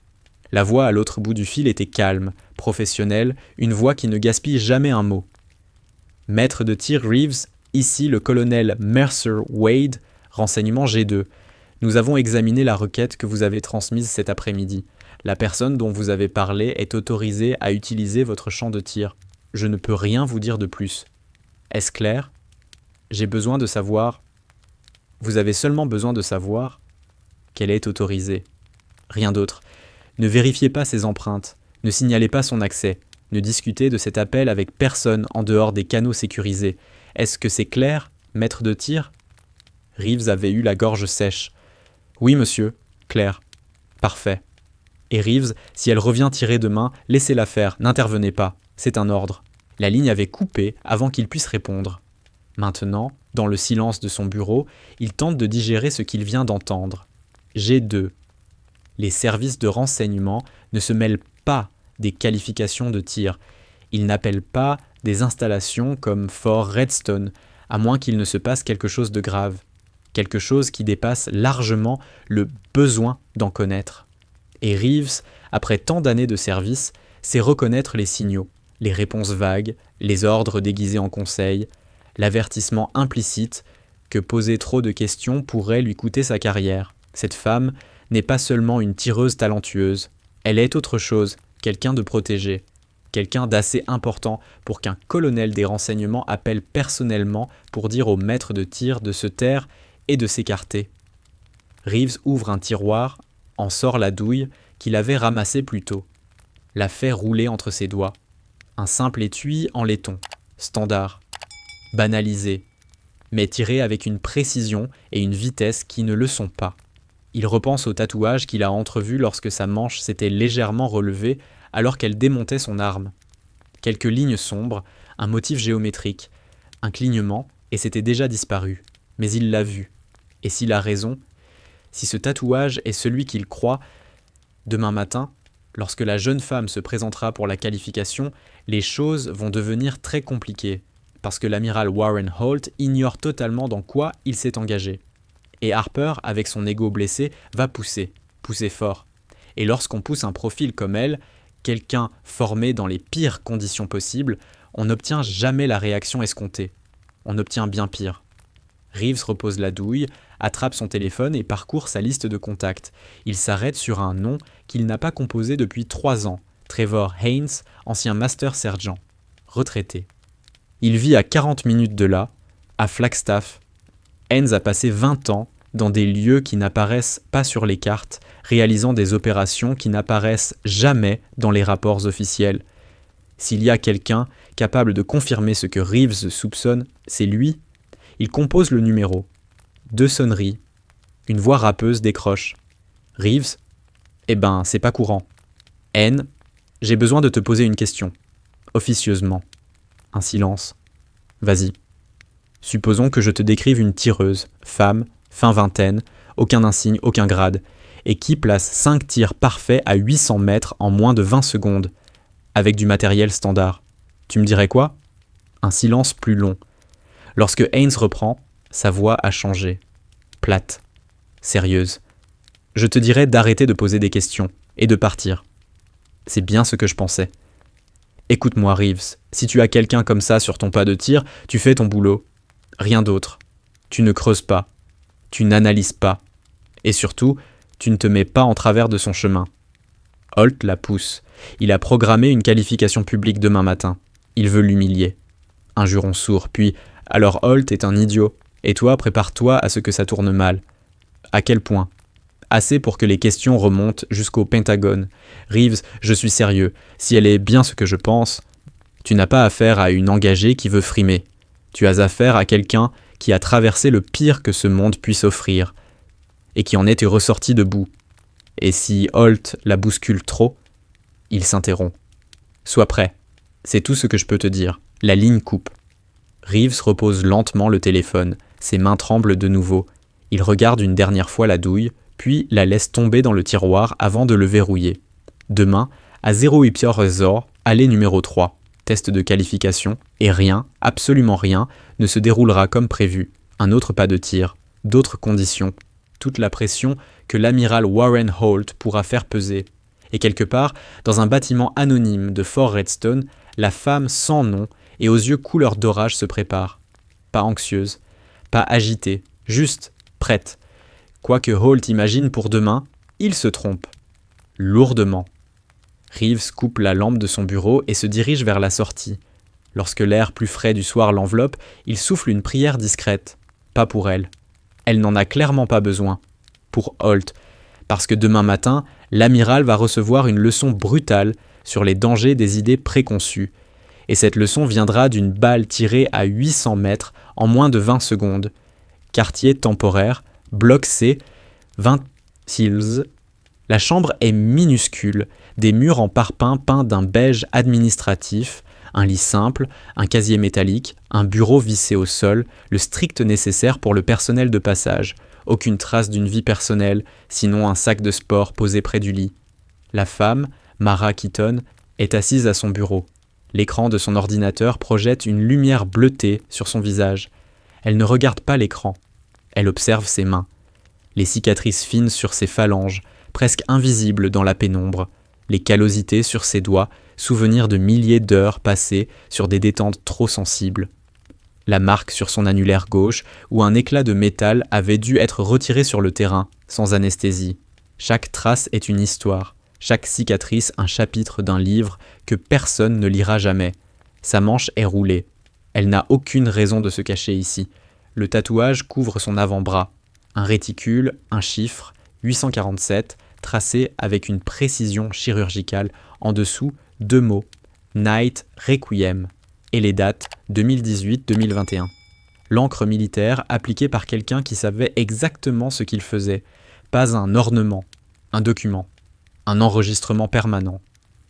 La voix à l'autre bout du fil était calme, professionnelle, une voix qui ne gaspille jamais un mot. Maître de tir Reeves, ici le colonel Mercer Wade, renseignement G2. Nous avons examiné la requête que vous avez transmise cet après-midi. La personne dont vous avez parlé est autorisée à utiliser votre champ de tir. Je ne peux rien vous dire de plus. Est-ce clair ? J'ai besoin de savoir... Vous avez seulement besoin de savoir qu'elle est autorisée. Rien d'autre. Ne vérifiez pas ses empreintes. Ne signalez pas son accès. Ne discutez de cet appel avec personne en dehors des canaux sécurisés. Est-ce que c'est clair, maître de tir ? Reeves avait eu la gorge sèche. Oui, monsieur. Clair. Parfait. Et Reeves, si elle revient tirer demain, laissez-la faire, n'intervenez pas. C'est un ordre. La ligne avait coupé avant qu'il puisse répondre. Maintenant, dans le silence de son bureau, il tente de digérer ce qu'il vient d'entendre. G2. Les services de renseignement ne se mêlent pas des qualifications de tir. Ils n'appellent pas des installations comme Fort Redstone, à moins qu'il ne se passe quelque chose de grave. Quelque chose qui dépasse largement le besoin d'en connaître. Et Reeves, après tant d'années de service, sait reconnaître les signaux, les réponses vagues, les ordres déguisés en conseils, l'avertissement implicite que poser trop de questions pourrait lui coûter sa carrière. Cette femme n'est pas seulement une tireuse talentueuse, elle est autre chose, quelqu'un de protégé, quelqu'un d'assez important pour qu'un colonel des renseignements appelle personnellement pour dire au maître de tir de se taire et de s'écarter. Reeves ouvre un tiroir, en sort la douille qu'il avait ramassée plus tôt. La fait rouler entre ses doigts. Un simple étui en laiton, standard, banalisé, mais tiré avec une précision et une vitesse qui ne le sont pas. Il repense au tatouage qu'il a entrevu lorsque sa manche s'était légèrement relevée alors qu'elle démontait son arme. Quelques lignes sombres, un motif géométrique, un clignement, et c'était déjà disparu. Mais il l'a vu. Et s'il a raison, si ce tatouage est celui qu'il croit, demain matin, lorsque la jeune femme se présentera pour la qualification, les choses vont devenir très compliquées, parce que l'amiral Warren Holt ignore totalement dans quoi il s'est engagé. Et Harper, avec son ego blessé, va pousser fort. Et lorsqu'on pousse un profil comme elle, quelqu'un formé dans les pires conditions possibles, on n'obtient jamais la réaction escomptée. On obtient bien pire. Reeves repose la douille, attrape son téléphone et parcourt sa liste de contacts. Il s'arrête sur un nom qu'il n'a pas composé depuis 3 ans, Trevor Haynes, ancien Master Sergent, retraité. Il vit à 40 minutes de là, à Flagstaff. Haynes a passé 20 ans dans des lieux qui n'apparaissent pas sur les cartes, réalisant des opérations qui n'apparaissent jamais dans les rapports officiels. S'il y a quelqu'un capable de confirmer ce que Reeves soupçonne, c'est lui. Il compose le numéro. 2 sonneries. Une voix râpeuse décroche. Reeves ? Eh ben, c'est pas courant. N, j'ai besoin de te poser une question. Officieusement. Un silence. Vas-y. Supposons que je te décrive une tireuse, femme, fin vingtaine, aucun insigne, aucun grade, et qui place 5 tirs parfaits à 800 mètres en moins de 20 secondes, avec du matériel standard. Tu me dirais quoi ? Un silence plus long. Lorsque Haynes reprend, sa voix a changé. Plate. Sérieuse. Je te dirais d'arrêter de poser des questions et de partir. C'est bien ce que je pensais. Écoute-moi, Reeves, si tu as quelqu'un comme ça sur ton pas de tir, tu fais ton boulot. Rien d'autre. Tu ne creuses pas. Tu n'analyses pas. Et surtout, tu ne te mets pas en travers de son chemin. Holt la pousse. Il a programmé une qualification publique demain matin. Il veut l'humilier. Un juron sourd, puis « Alors Holt est un idiot, et toi prépare-toi à ce que ça tourne mal. » À quel point ? Assez pour que les questions remontent jusqu'au Pentagone. Reeves, je suis sérieux. Si elle est bien ce que je pense, tu n'as pas affaire à une engagée qui veut frimer. Tu as affaire à quelqu'un qui a traversé le pire que ce monde puisse offrir, et qui en était ressorti debout. Et si Holt la bouscule trop, il s'interrompt. Sois prêt. C'est tout ce que je peux te dire. La ligne coupe. Reeves repose lentement le téléphone. Ses mains tremblent de nouveau. Il regarde une dernière fois la douille, puis la laisse tomber dans le tiroir avant de le verrouiller. Demain, à 08h, allée numéro 3, test de qualification, et rien, absolument rien, ne se déroulera comme prévu. Un autre pas de tir, d'autres conditions, toute la pression que l'amiral Warren Holt pourra faire peser. Et quelque part, dans un bâtiment anonyme de Fort Redstone, la femme sans nom et aux yeux couleur d'orage se prépare. Pas anxieuse, pas agitée, juste prête. Quoi que Holt imagine pour demain, il se trompe. Lourdement. Reeves coupe la lampe de son bureau et se dirige vers la sortie. Lorsque l'air plus frais du soir l'enveloppe, il souffle une prière discrète. Pas pour elle. Elle n'en a clairement pas besoin. Pour Holt. Parce que demain matin, l'amiral va recevoir une leçon brutale sur les dangers des idées préconçues. Et cette leçon viendra d'une balle tirée à 800 mètres en moins de 20 secondes. Quartier temporaire, bloc C, 20 Hills. La chambre est minuscule, des murs en parpaing peints d'un beige administratif, un lit simple, un casier métallique, un bureau vissé au sol, le strict nécessaire pour le personnel de passage. Aucune trace d'une vie personnelle, sinon un sac de sport posé près du lit. La femme, Mara Keaton, est assise à son bureau. L'écran de son ordinateur projette une lumière bleutée sur son visage. Elle ne regarde pas l'écran. Elle observe ses mains. Les cicatrices fines sur ses phalanges, presque invisibles dans la pénombre. Les callosités sur ses doigts, souvenir de milliers d'heures passées sur des détentes trop sensibles. La marque sur son annulaire gauche, où un éclat de métal avait dû être retiré sur le terrain, sans anesthésie. Chaque trace est une histoire. Chaque cicatrice un chapitre d'un livre que personne ne lira jamais. Sa manche est roulée. Elle n'a aucune raison de se cacher ici. Le tatouage couvre son avant-bras. Un réticule, un chiffre, 847, tracé avec une précision chirurgicale. En dessous, 2 mots, Night Requiem, et les dates 2018-2021. L'encre militaire appliquée par quelqu'un qui savait exactement ce qu'il faisait. Pas un ornement, un document, un enregistrement permanent.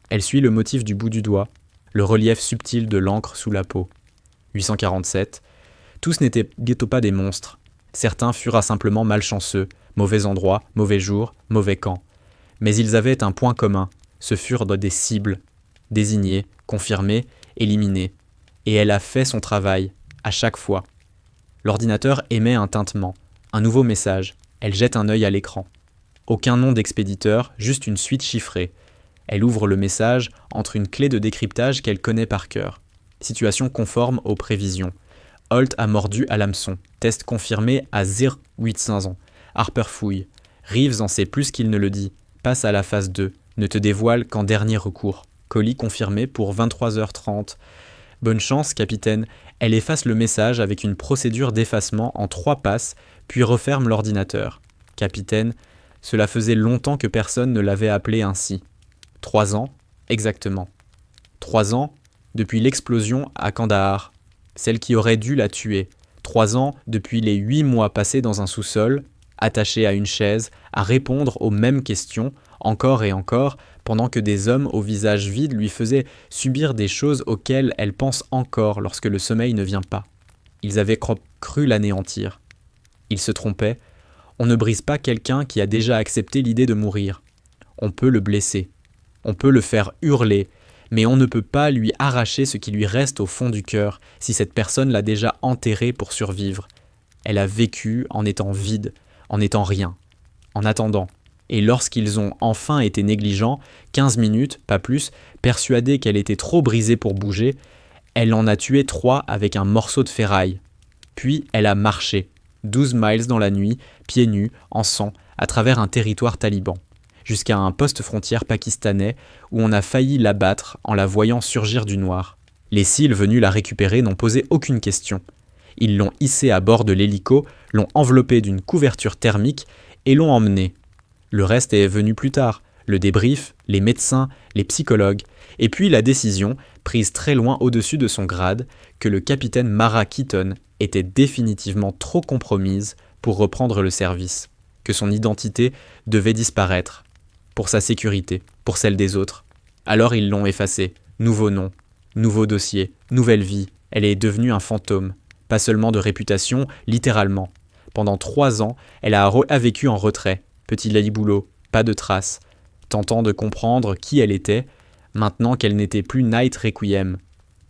Elle suit le motif du bout du doigt, le relief subtil de l'encre sous la peau. 847. Tous n'étaient bientôt pas des monstres. Certains furent simplement malchanceux, mauvais endroit, mauvais jour, mauvais camp. Mais ils avaient un point commun, ce furent des cibles, désignées, confirmées, éliminées. Et elle a fait son travail, à chaque fois. L'ordinateur émet un tintement, un nouveau message. Elle jette un œil à l'écran. Aucun nom d'expéditeur, juste une suite chiffrée. Elle ouvre le message entre une clé de décryptage qu'elle connaît par cœur. Situation conforme aux prévisions. Holt a mordu à l'hameçon. Test confirmé à 0,85 ans. Harper fouille. Reeves en sait plus qu'il ne le dit. Passe à la phase 2. Ne te dévoile qu'en dernier recours. Colis confirmé pour 23h30. Bonne chance, capitaine. Elle efface le message avec une procédure d'effacement en 3 passes, puis referme l'ordinateur. Capitaine, cela faisait longtemps que personne ne l'avait appelé ainsi. 3 ans, exactement. 3 ans depuis l'explosion à Kandahar, celle qui aurait dû la tuer. 3 ans depuis les 8 mois passés dans un sous-sol, attachée à une chaise, à répondre aux mêmes questions, encore et encore, pendant que des hommes au visage vide lui faisaient subir des choses auxquelles elle pense encore lorsque le sommeil ne vient pas. Ils avaient cru l'anéantir. Ils se trompaient. On ne brise pas quelqu'un qui a déjà accepté l'idée de mourir. On peut le blesser. On peut le faire hurler, mais on ne peut pas lui arracher ce qui lui reste au fond du cœur si cette personne l'a déjà enterré pour survivre. Elle a vécu en étant vide, en étant rien, en attendant. Et lorsqu'ils ont enfin été négligents, 15 minutes, pas plus, persuadés qu'elle était trop brisée pour bouger, elle en a tué 3 avec un morceau de ferraille. Puis elle a marché, 12 miles dans la nuit, pieds nus, en sang, à travers un territoire taliban, jusqu'à un poste frontière pakistanais où on a failli l'abattre en la voyant surgir du noir. Les SEAL venus la récupérer n'ont posé aucune question. Ils l'ont hissée à bord de l'hélico, l'ont enveloppée d'une couverture thermique et l'ont emmenée. Le reste est venu plus tard, le débrief, les médecins, les psychologues, et puis la décision, prise très loin au-dessus de son grade, que le capitaine Mara Keaton était définitivement trop compromise pour reprendre le service, que son identité devait disparaître, pour sa sécurité, pour celle des autres. Alors ils l'ont effacée, nouveau nom, nouveau dossier, nouvelle vie, elle est devenue un fantôme, pas seulement de réputation, littéralement. Pendant 3 ans, elle a vécu en retrait, petit laliboulot, pas de traces, tentant de comprendre qui elle était, maintenant qu'elle n'était plus Night Requiem.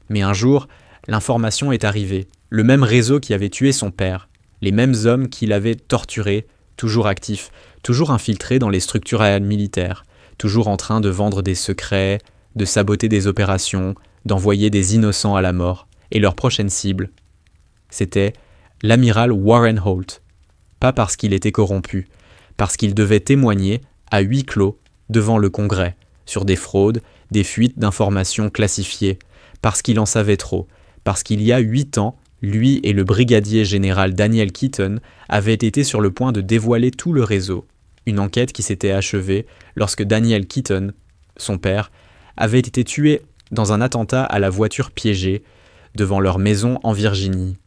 Mais un jour, l'information est arrivée, le même réseau qui avait tué son père, les mêmes hommes qui l'avaient torturé, toujours actifs, toujours infiltrés dans les structures militaires, toujours en train de vendre des secrets, de saboter des opérations, d'envoyer des innocents à la mort, et leur prochaine cible, c'était l'amiral Warren Holt. Pas parce qu'il était corrompu, parce qu'il devait témoigner, à huis clos, devant le Congrès, sur des fraudes, des fuites d'informations classifiées, parce qu'il en savait trop, parce qu'il y a 8 ans, lui et le brigadier général Daniel Keaton avaient été sur le point de dévoiler tout le réseau. Une enquête qui s'était achevée lorsque Daniel Keaton, son père, avait été tué dans un attentat à la voiture piégée devant leur maison en Virginie.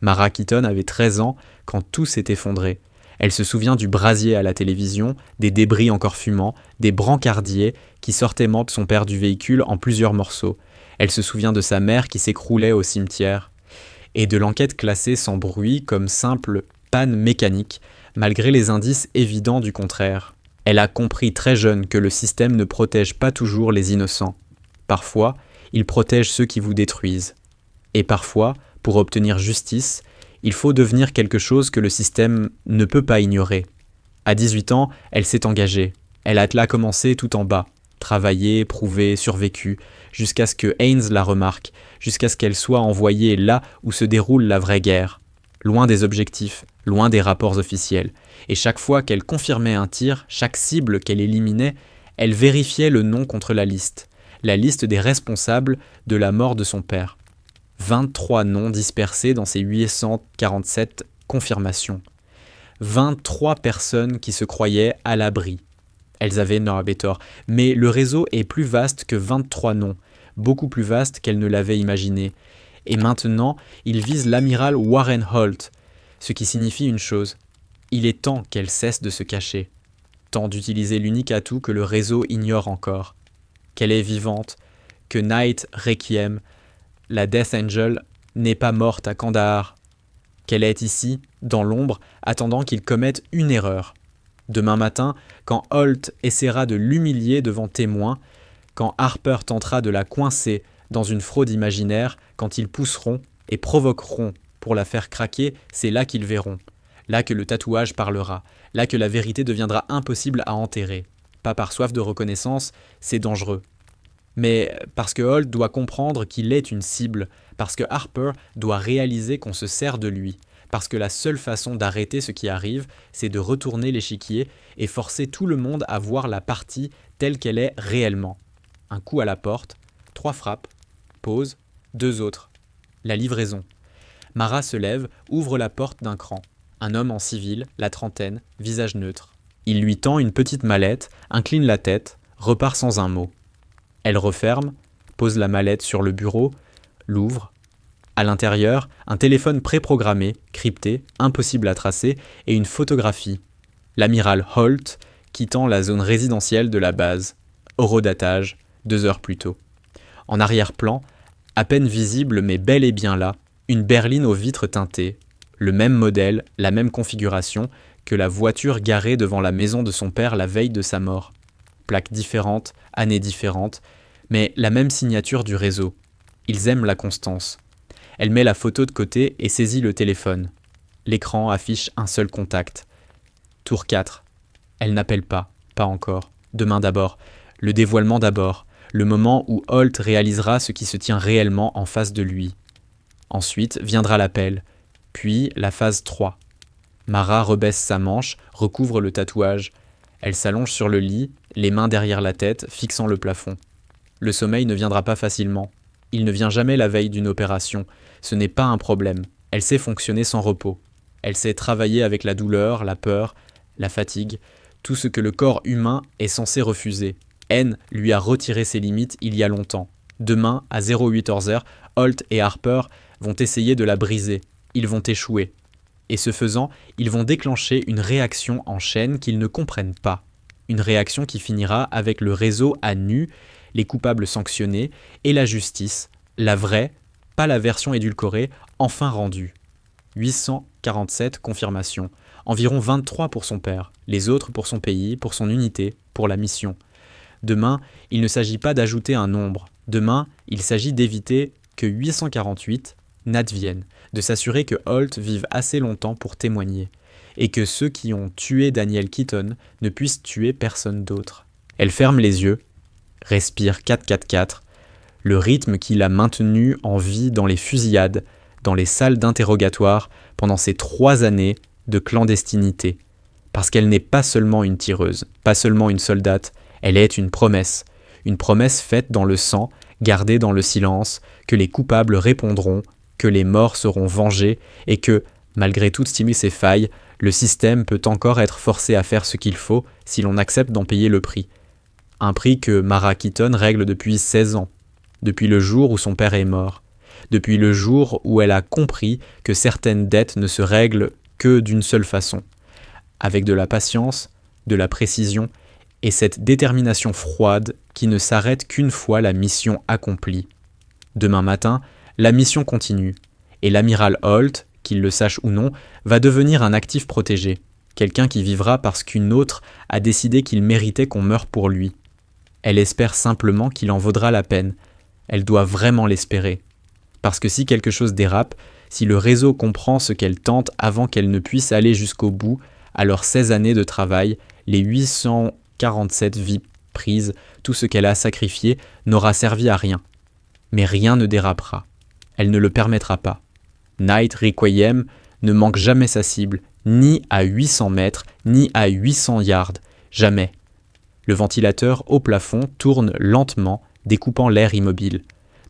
Mara Keaton avait 13 ans quand tout s'est effondré. Elle se souvient du brasier à la télévision, des débris encore fumants, des brancardiers qui sortaient de son père du véhicule en plusieurs morceaux. Elle se souvient de sa mère qui s'écroulait au cimetière. Et de l'enquête classée sans bruit comme simple panne mécanique, malgré les indices évidents du contraire. Elle a compris très jeune que le système ne protège pas toujours les innocents. Parfois, il protège ceux qui vous détruisent. Et parfois, pour obtenir justice, il faut devenir quelque chose que le système ne peut pas ignorer. À 18 ans, elle s'est engagée. Elle a commencé tout en bas, travaillé, prouvé, survécu, jusqu'à ce que Haynes la remarque, jusqu'à ce qu'elle soit envoyée là où se déroule la vraie guerre, loin des objectifs, loin des rapports officiels. Et chaque fois qu'elle confirmait un tir, chaque cible qu'elle éliminait, elle vérifiait le nom contre la liste des responsables de la mort de son père. 23 noms dispersés dans ces 847 confirmations. 23 personnes qui se croyaient à l'abri. Elles avaient Narbator, mais le réseau est plus vaste que 23 noms, beaucoup plus vaste qu'elles ne l'avaient imaginé. Et maintenant, ils visent l'amiral Warren Holt, ce qui signifie une chose. Il est temps qu'elle cesse de se cacher. Temps d'utiliser l'unique atout que le réseau ignore encore. Qu'elle est vivante, que Night Requiem, la Death Angel, n'est pas morte à Kandahar. Qu'elle est ici, dans l'ombre, attendant qu'il commette une erreur. Demain matin, quand Holt essaiera de l'humilier devant témoins, quand Harper tentera de la coincer dans une fraude imaginaire, quand ils pousseront et provoqueront pour la faire craquer, c'est là qu'ils verront. Là que le tatouage parlera, là que la vérité deviendra impossible à enterrer. Pas par soif de reconnaissance, c'est dangereux. Mais parce que Holt doit comprendre qu'il est une cible, parce que Harper doit réaliser qu'on se sert de lui, parce que la seule façon d'arrêter ce qui arrive, c'est de retourner l'échiquier et forcer tout le monde à voir la partie telle qu'elle est réellement. Un coup à la porte, 3 frappes, pause, 2 autres. La livraison. Mara se lève, ouvre la porte d'un cran. Un homme en civil, la trentaine, visage neutre. Il lui tend une petite mallette, incline la tête, repart sans un mot. Elle referme, pose la mallette sur le bureau, l'ouvre. À l'intérieur, un téléphone préprogrammé, crypté, impossible à tracer, et une photographie. L'amiral Holt quittant la zone résidentielle de la base. Horodatage, 2 heures plus tôt. En arrière-plan, à peine visible mais bel et bien là, une berline aux vitres teintées. Le même modèle, la même configuration que la voiture garée devant la maison de son père la veille de sa mort. Plaques différentes, années différentes, mais la même signature du réseau. Ils aiment la constance. Elle met la photo de côté et saisit le téléphone. L'écran affiche un seul contact. Tour 4. Elle n'appelle pas encore. Demain d'abord. Le dévoilement d'abord. Le moment où Holt réalisera ce qui se tient réellement en face de lui. Ensuite viendra l'appel. Puis la phase 3. Mara rebaisse sa manche, recouvre le tatouage. Elle s'allonge sur le lit, les mains derrière la tête, fixant le plafond. Le sommeil ne viendra pas facilement. Il ne vient jamais la veille d'une opération. Ce n'est pas un problème. Elle sait fonctionner sans repos. Elle sait travailler avec la douleur, la peur, la fatigue, tout ce que le corps humain est censé refuser. N lui a retiré ses limites il y a longtemps. Demain, à 08h, Holt et Harper vont essayer de la briser. Ils vont échouer. Et ce faisant, ils vont déclencher une réaction en chaîne qu'ils ne comprennent pas. Une réaction qui finira avec le réseau à nu, les coupables sanctionnés et la justice, la vraie, pas la version édulcorée, enfin rendue. 847 confirmations, environ 23 pour son père, les autres pour son pays, pour son unité, pour la mission. Demain, il ne s'agit pas d'ajouter un nombre. Demain, il s'agit d'éviter que 848 n'adviennent, de s'assurer que Holt vive assez longtemps pour témoigner, et que ceux qui ont tué Daniel Keaton ne puissent tuer personne d'autre. Elle ferme les yeux, respire 4-4-4, le rythme qui l'a maintenue en vie dans les fusillades, dans les salles d'interrogatoire pendant ces 3 années de clandestinité. Parce qu'elle n'est pas seulement une tireuse, pas seulement une soldate, elle est une promesse faite dans le sang, gardée dans le silence, que les coupables répondront, que les morts seront vengés et que, malgré toutes ces failles, le système peut encore être forcé à faire ce qu'il faut si l'on accepte d'en payer le prix. Un prix que Mara Keaton règle depuis 16 ans, depuis le jour où son père est mort, depuis le jour où elle a compris que certaines dettes ne se règlent que d'une seule façon, avec de la patience, de la précision et cette détermination froide qui ne s'arrête qu'une fois la mission accomplie. Demain matin, la mission continue, et l'amiral Holt, qu'il le sache ou non, va devenir un actif protégé, quelqu'un qui vivra parce qu'une autre a décidé qu'il méritait qu'on meure pour lui. Elle espère simplement qu'il en vaudra la peine. Elle doit vraiment l'espérer. Parce que si quelque chose dérape, si le réseau comprend ce qu'elle tente avant qu'elle ne puisse aller jusqu'au bout, alors 16 années de travail, les 847 vies prises, tout ce qu'elle a sacrifié, n'aura servi à rien. Mais rien ne dérapera. Elle ne le permettra pas. Night Requiem ne manque jamais sa cible, ni à 800 mètres, ni à 800 yards, jamais. Le ventilateur au plafond tourne lentement, découpant l'air immobile.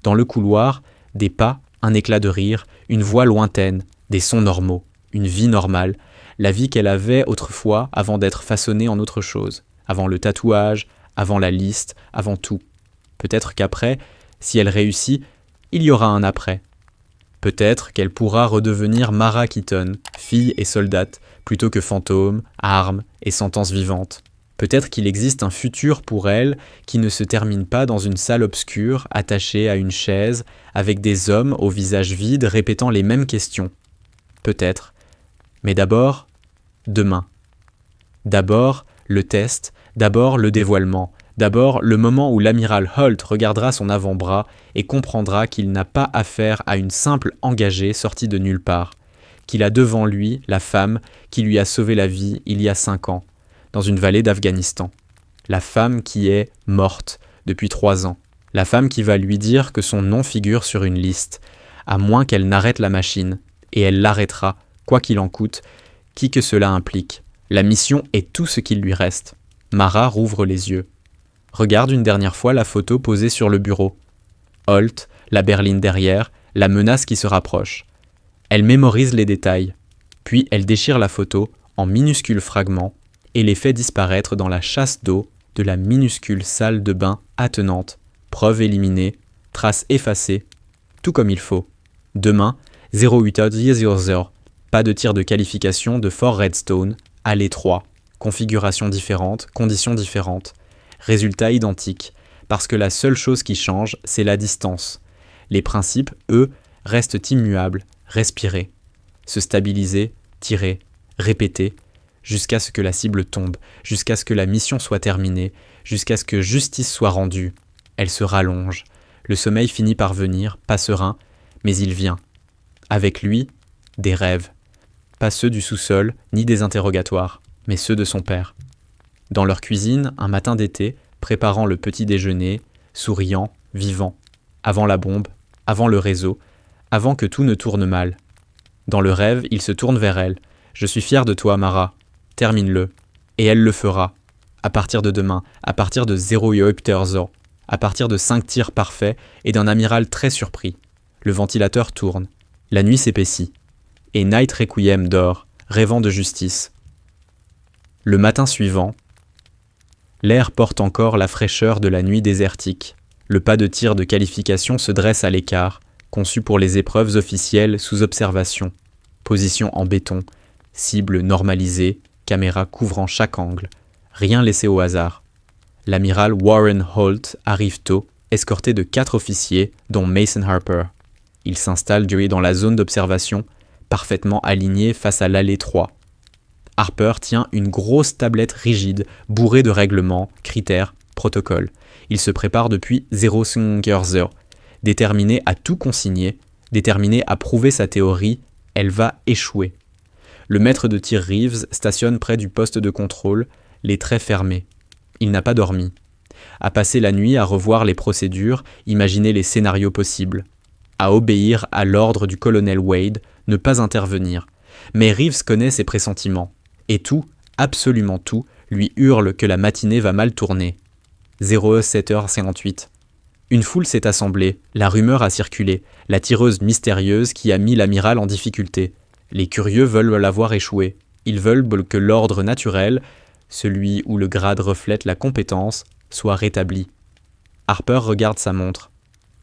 Dans le couloir, des pas, un éclat de rire, une voix lointaine, des sons normaux, une vie normale. la vie qu'elle avait autrefois avant d'être façonnée en autre chose, avant le tatouage, avant la liste, avant tout. Peut-être qu'après, si elle réussit, il y aura un après. Peut-être qu'elle pourra redevenir Mara Keaton, fille et soldate, plutôt que fantôme, arme et sentence vivante. Peut-être qu'il existe un futur pour elle qui ne se termine pas dans une salle obscure, attachée à une chaise, avec des hommes au visage vide répétant les mêmes questions. Peut-être. Mais d'abord, demain. D'abord, le test, d'abord le dévoilement, d'abord le moment où l'amiral Holt regardera son avant-bras et comprendra qu'il n'a pas affaire à une simple engagée sortie de nulle part, qu'il a devant lui la femme qui lui a sauvé la vie il y a 5 ans, dans une vallée d'Afghanistan. La femme qui est morte depuis 3 ans. La femme qui va lui dire que son nom figure sur une liste, à moins qu'elle n'arrête la machine, et elle l'arrêtera, quoi qu'il en coûte, qui que cela implique. La mission est tout ce qu'il lui reste. Mara rouvre les yeux. Regarde une dernière fois la photo posée sur le bureau. Holt, la berline derrière, la menace qui se rapproche. Elle mémorise les détails. Puis elle déchire la photo en minuscules fragments et les fait disparaître dans la chasse d'eau de la minuscule salle de bain attenante. Preuve éliminée, trace effacée, tout comme il faut. Demain, 08h00. Pas de tir de qualification de Fort Redstone, allée 3. Configuration différente, conditions différentes. Résultat identique, parce que la seule chose qui change, c'est la distance. Les principes, eux, restent immuables, respirer, se stabiliser, tirer, répéter, jusqu'à ce que la cible tombe, jusqu'à ce que la mission soit terminée, jusqu'à ce que justice soit rendue. Elle se rallonge. Le sommeil finit par venir, pas serein, mais il vient. Avec lui, des rêves. Pas ceux du sous-sol, ni des interrogatoires, mais ceux de son père. Dans leur cuisine, un matin d'été, préparant le petit déjeuner, souriant, vivant, avant la bombe, avant le réseau, avant que tout ne tourne mal. Dans le rêve, il se tourne vers elle. « Je suis fier de toi, Mara. Termine-le. » Et elle le fera. À partir de demain, à partir de 08h00, à partir de 5 tirs parfaits et d'un amiral très surpris. Le ventilateur tourne. La nuit s'épaissit. Et Night Requiem dort, rêvant de justice. Le matin suivant, l'air porte encore la fraîcheur de la nuit désertique. Le pas de tir de qualification se dresse à l'écart, conçu pour les épreuves officielles sous observation. Position en béton, cible normalisée, caméra couvrant chaque angle. Rien laissé au hasard. L'amiral Warren Holt arrive tôt, escorté de 4 officiers, dont Mason Harper. Il s'installe dans la zone d'observation, parfaitement aligné face à l'allée 3. Harper tient une grosse tablette rigide, bourrée de règlements, critères, protocoles. Il se prépare depuis 05h00, déterminé à tout consigner, déterminé à prouver sa théorie, elle va échouer. Le maître de tir Reeves stationne près du poste de contrôle, les traits fermés. Il n'a pas dormi. A passer la nuit à revoir les procédures, imaginer les scénarios possibles. À obéir à l'ordre du colonel Wade, ne pas intervenir. Mais Reeves connaît ses pressentiments. Et tout, absolument tout, lui hurle que la matinée va mal tourner. 07h58. Une foule s'est assemblée, la rumeur a circulé, la tireuse mystérieuse qui a mis l'amiral en difficulté. Les curieux veulent la voir échouer. Ils veulent que l'ordre naturel, celui où le grade reflète la compétence, soit rétabli. Harper regarde sa montre.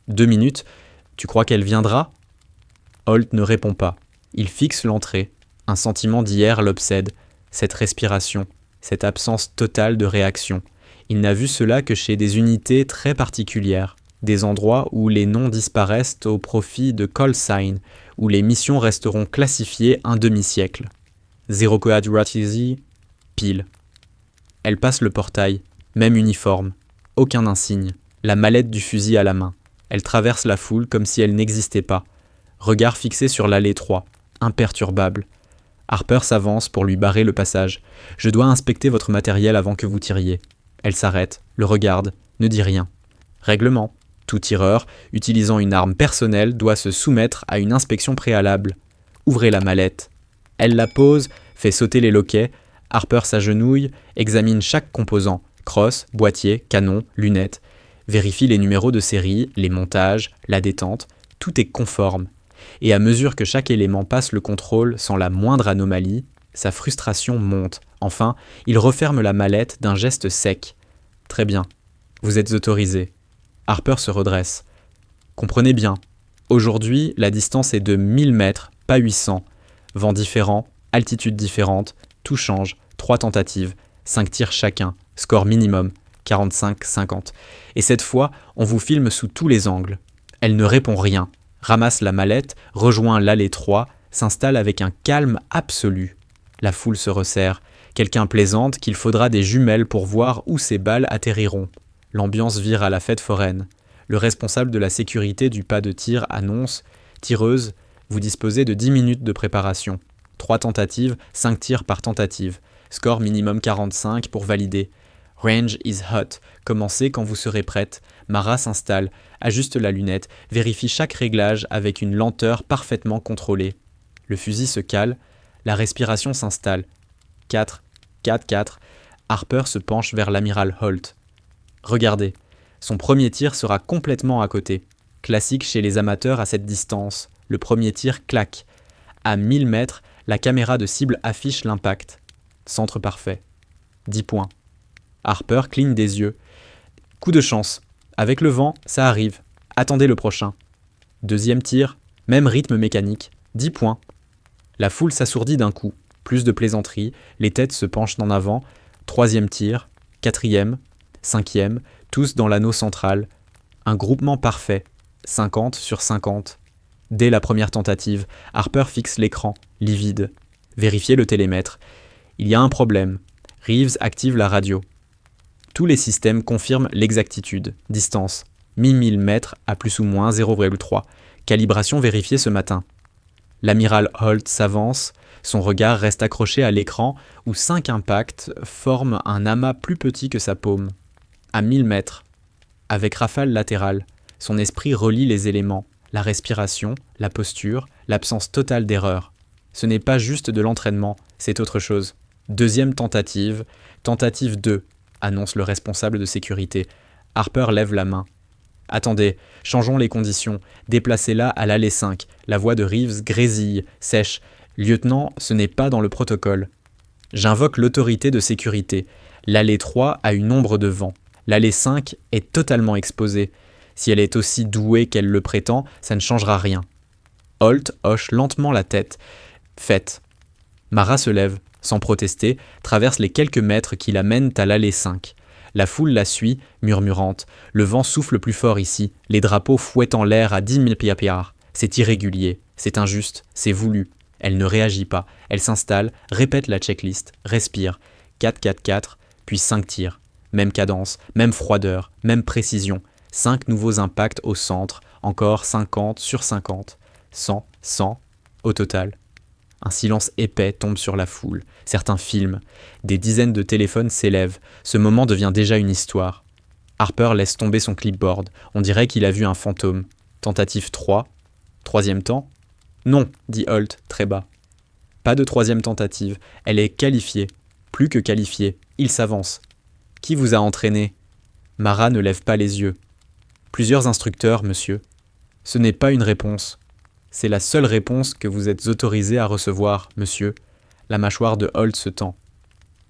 2 minutes, tu crois qu'elle viendra ? Holt ne répond pas. Il fixe l'entrée. Un sentiment d'hier l'obsède. Cette respiration, cette absence totale de réaction. Il n'a vu cela que chez des unités très particulières, des endroits où les noms disparaissent au profit de call sign, où les missions resteront classifiées un demi-siècle. Zero coaduracy, pile. Elle passe le portail, même uniforme, aucun insigne, la mallette du fusil à la main. Elle traverse la foule comme si elle n'existait pas. Regard fixé sur l'allée 3, imperturbable. Harper s'avance pour lui barrer le passage. « Je dois inspecter votre matériel avant que vous tiriez. » Elle s'arrête, le regarde, ne dit rien. Règlement. Tout tireur, utilisant une arme personnelle, doit se soumettre à une inspection préalable. Ouvrez la mallette. Elle la pose, fait sauter les loquets. Harper s'agenouille, examine chaque composant. Crosse, boîtier, canon, lunettes. Vérifie les numéros de série, les montages, la détente. Tout est conforme. Et à mesure que chaque élément passe le contrôle sans la moindre anomalie, Sa frustration monte. Enfin, il referme la mallette d'un geste sec. « Très bien. Vous êtes autorisé. » Harper se redresse. « Comprenez bien. Aujourd'hui, la distance est de 1000 mètres, pas 800. Vent différent, altitude différente, tout change. 3 tentatives, 5 tirs chacun. Score minimum, 45-50. Et cette fois, on vous filme sous tous les angles. » Elle ne répond rien, ramasse la mallette, rejoint l'allée 3, s'installe avec un calme absolu. La foule se resserre. Quelqu'un plaisante qu'il faudra des jumelles pour voir où ces balles atterriront. L'ambiance vire à la fête foraine. Le responsable de la sécurité du pas de tir annonce « Tireuse, vous disposez de 10 minutes de préparation. 3 tentatives, 5 tirs par tentative. Score minimum 45 pour valider. Range is hot. Commencez quand vous serez prête. » Mara s'installe, ajuste la lunette, vérifie chaque réglage avec une lenteur parfaitement contrôlée. Le fusil se cale, la respiration s'installe. 4, 4, 4. Harper se penche vers l'amiral Holt. Regardez, son premier tir sera complètement à côté. Classique chez les amateurs à cette distance. Le premier tir claque. À 1000 mètres, la caméra de cible affiche l'impact. Centre parfait. 10 points. Harper cligne des yeux. Coup de chance. Avec le vent, ça arrive. Attendez le prochain. Deuxième tir, même rythme mécanique. 10 points. La foule s'assourdit d'un coup. Plus de plaisanteries, les têtes se penchent en avant. Troisième tir, quatrième, cinquième, tous dans l'anneau central. Un groupement parfait. 50 sur 50. Dès la première tentative, Harper fixe l'écran, livide. Vérifiez le télémètre. Il y a un problème. Reeves active la radio. Tous les systèmes confirment l'exactitude. Distance, 1000 mètres à plus ou moins 0,3. Calibration vérifiée ce matin. L'amiral Holt s'avance, son regard reste accroché à l'écran où 5 impacts forment un amas plus petit que sa paume. À 1000 mètres. Avec rafale latérale, son esprit relie les éléments, la respiration, la posture, l'absence totale d'erreur. Ce n'est pas juste de l'entraînement, c'est autre chose. Deuxième tentative, tentative 2. Annonce le responsable de sécurité. Harper lève la main. « Attendez, changeons les conditions. Déplacez-la à l'allée 5. » La voix de Reeves grésille, sèche. « Lieutenant, ce n'est pas dans le protocole. » J'invoque l'autorité de sécurité. L'allée 3 a une ombre de vent. L'allée 5 est totalement exposée. Si elle est aussi douée qu'elle le prétend, ça ne changera rien. Holt hoche lentement la tête. « Faites. » Mara se lève, sans protester, traverse les quelques mètres qui la mènent à l'allée 5. La foule la suit, murmurante. Le vent souffle plus fort ici, les drapeaux fouettent en l'air à 10 000 pieds. C'est irrégulier, c'est injuste, c'est voulu. Elle ne réagit pas, elle s'installe, répète la checklist, respire. 4-4-4, puis 5 tirs. Même cadence, même froideur, même précision. 5 nouveaux impacts au centre, encore 50 sur 50. 100, 100, au total. Un silence épais tombe sur la foule. Certains filment. Des dizaines de téléphones s'élèvent. Ce moment devient déjà une histoire. Harper laisse tomber son clipboard. On dirait qu'il a vu un fantôme. Tentative 3. Troisième temps ? Non, dit Holt, très bas. Pas de troisième tentative. Elle est qualifiée. Plus que qualifiée. Il s'avance. Qui vous a entraîné ? Mara ne lève pas les yeux. Plusieurs instructeurs, monsieur. Ce n'est pas une réponse. C'est la seule réponse que vous êtes autorisé à recevoir, monsieur. La mâchoire de Holt se tend.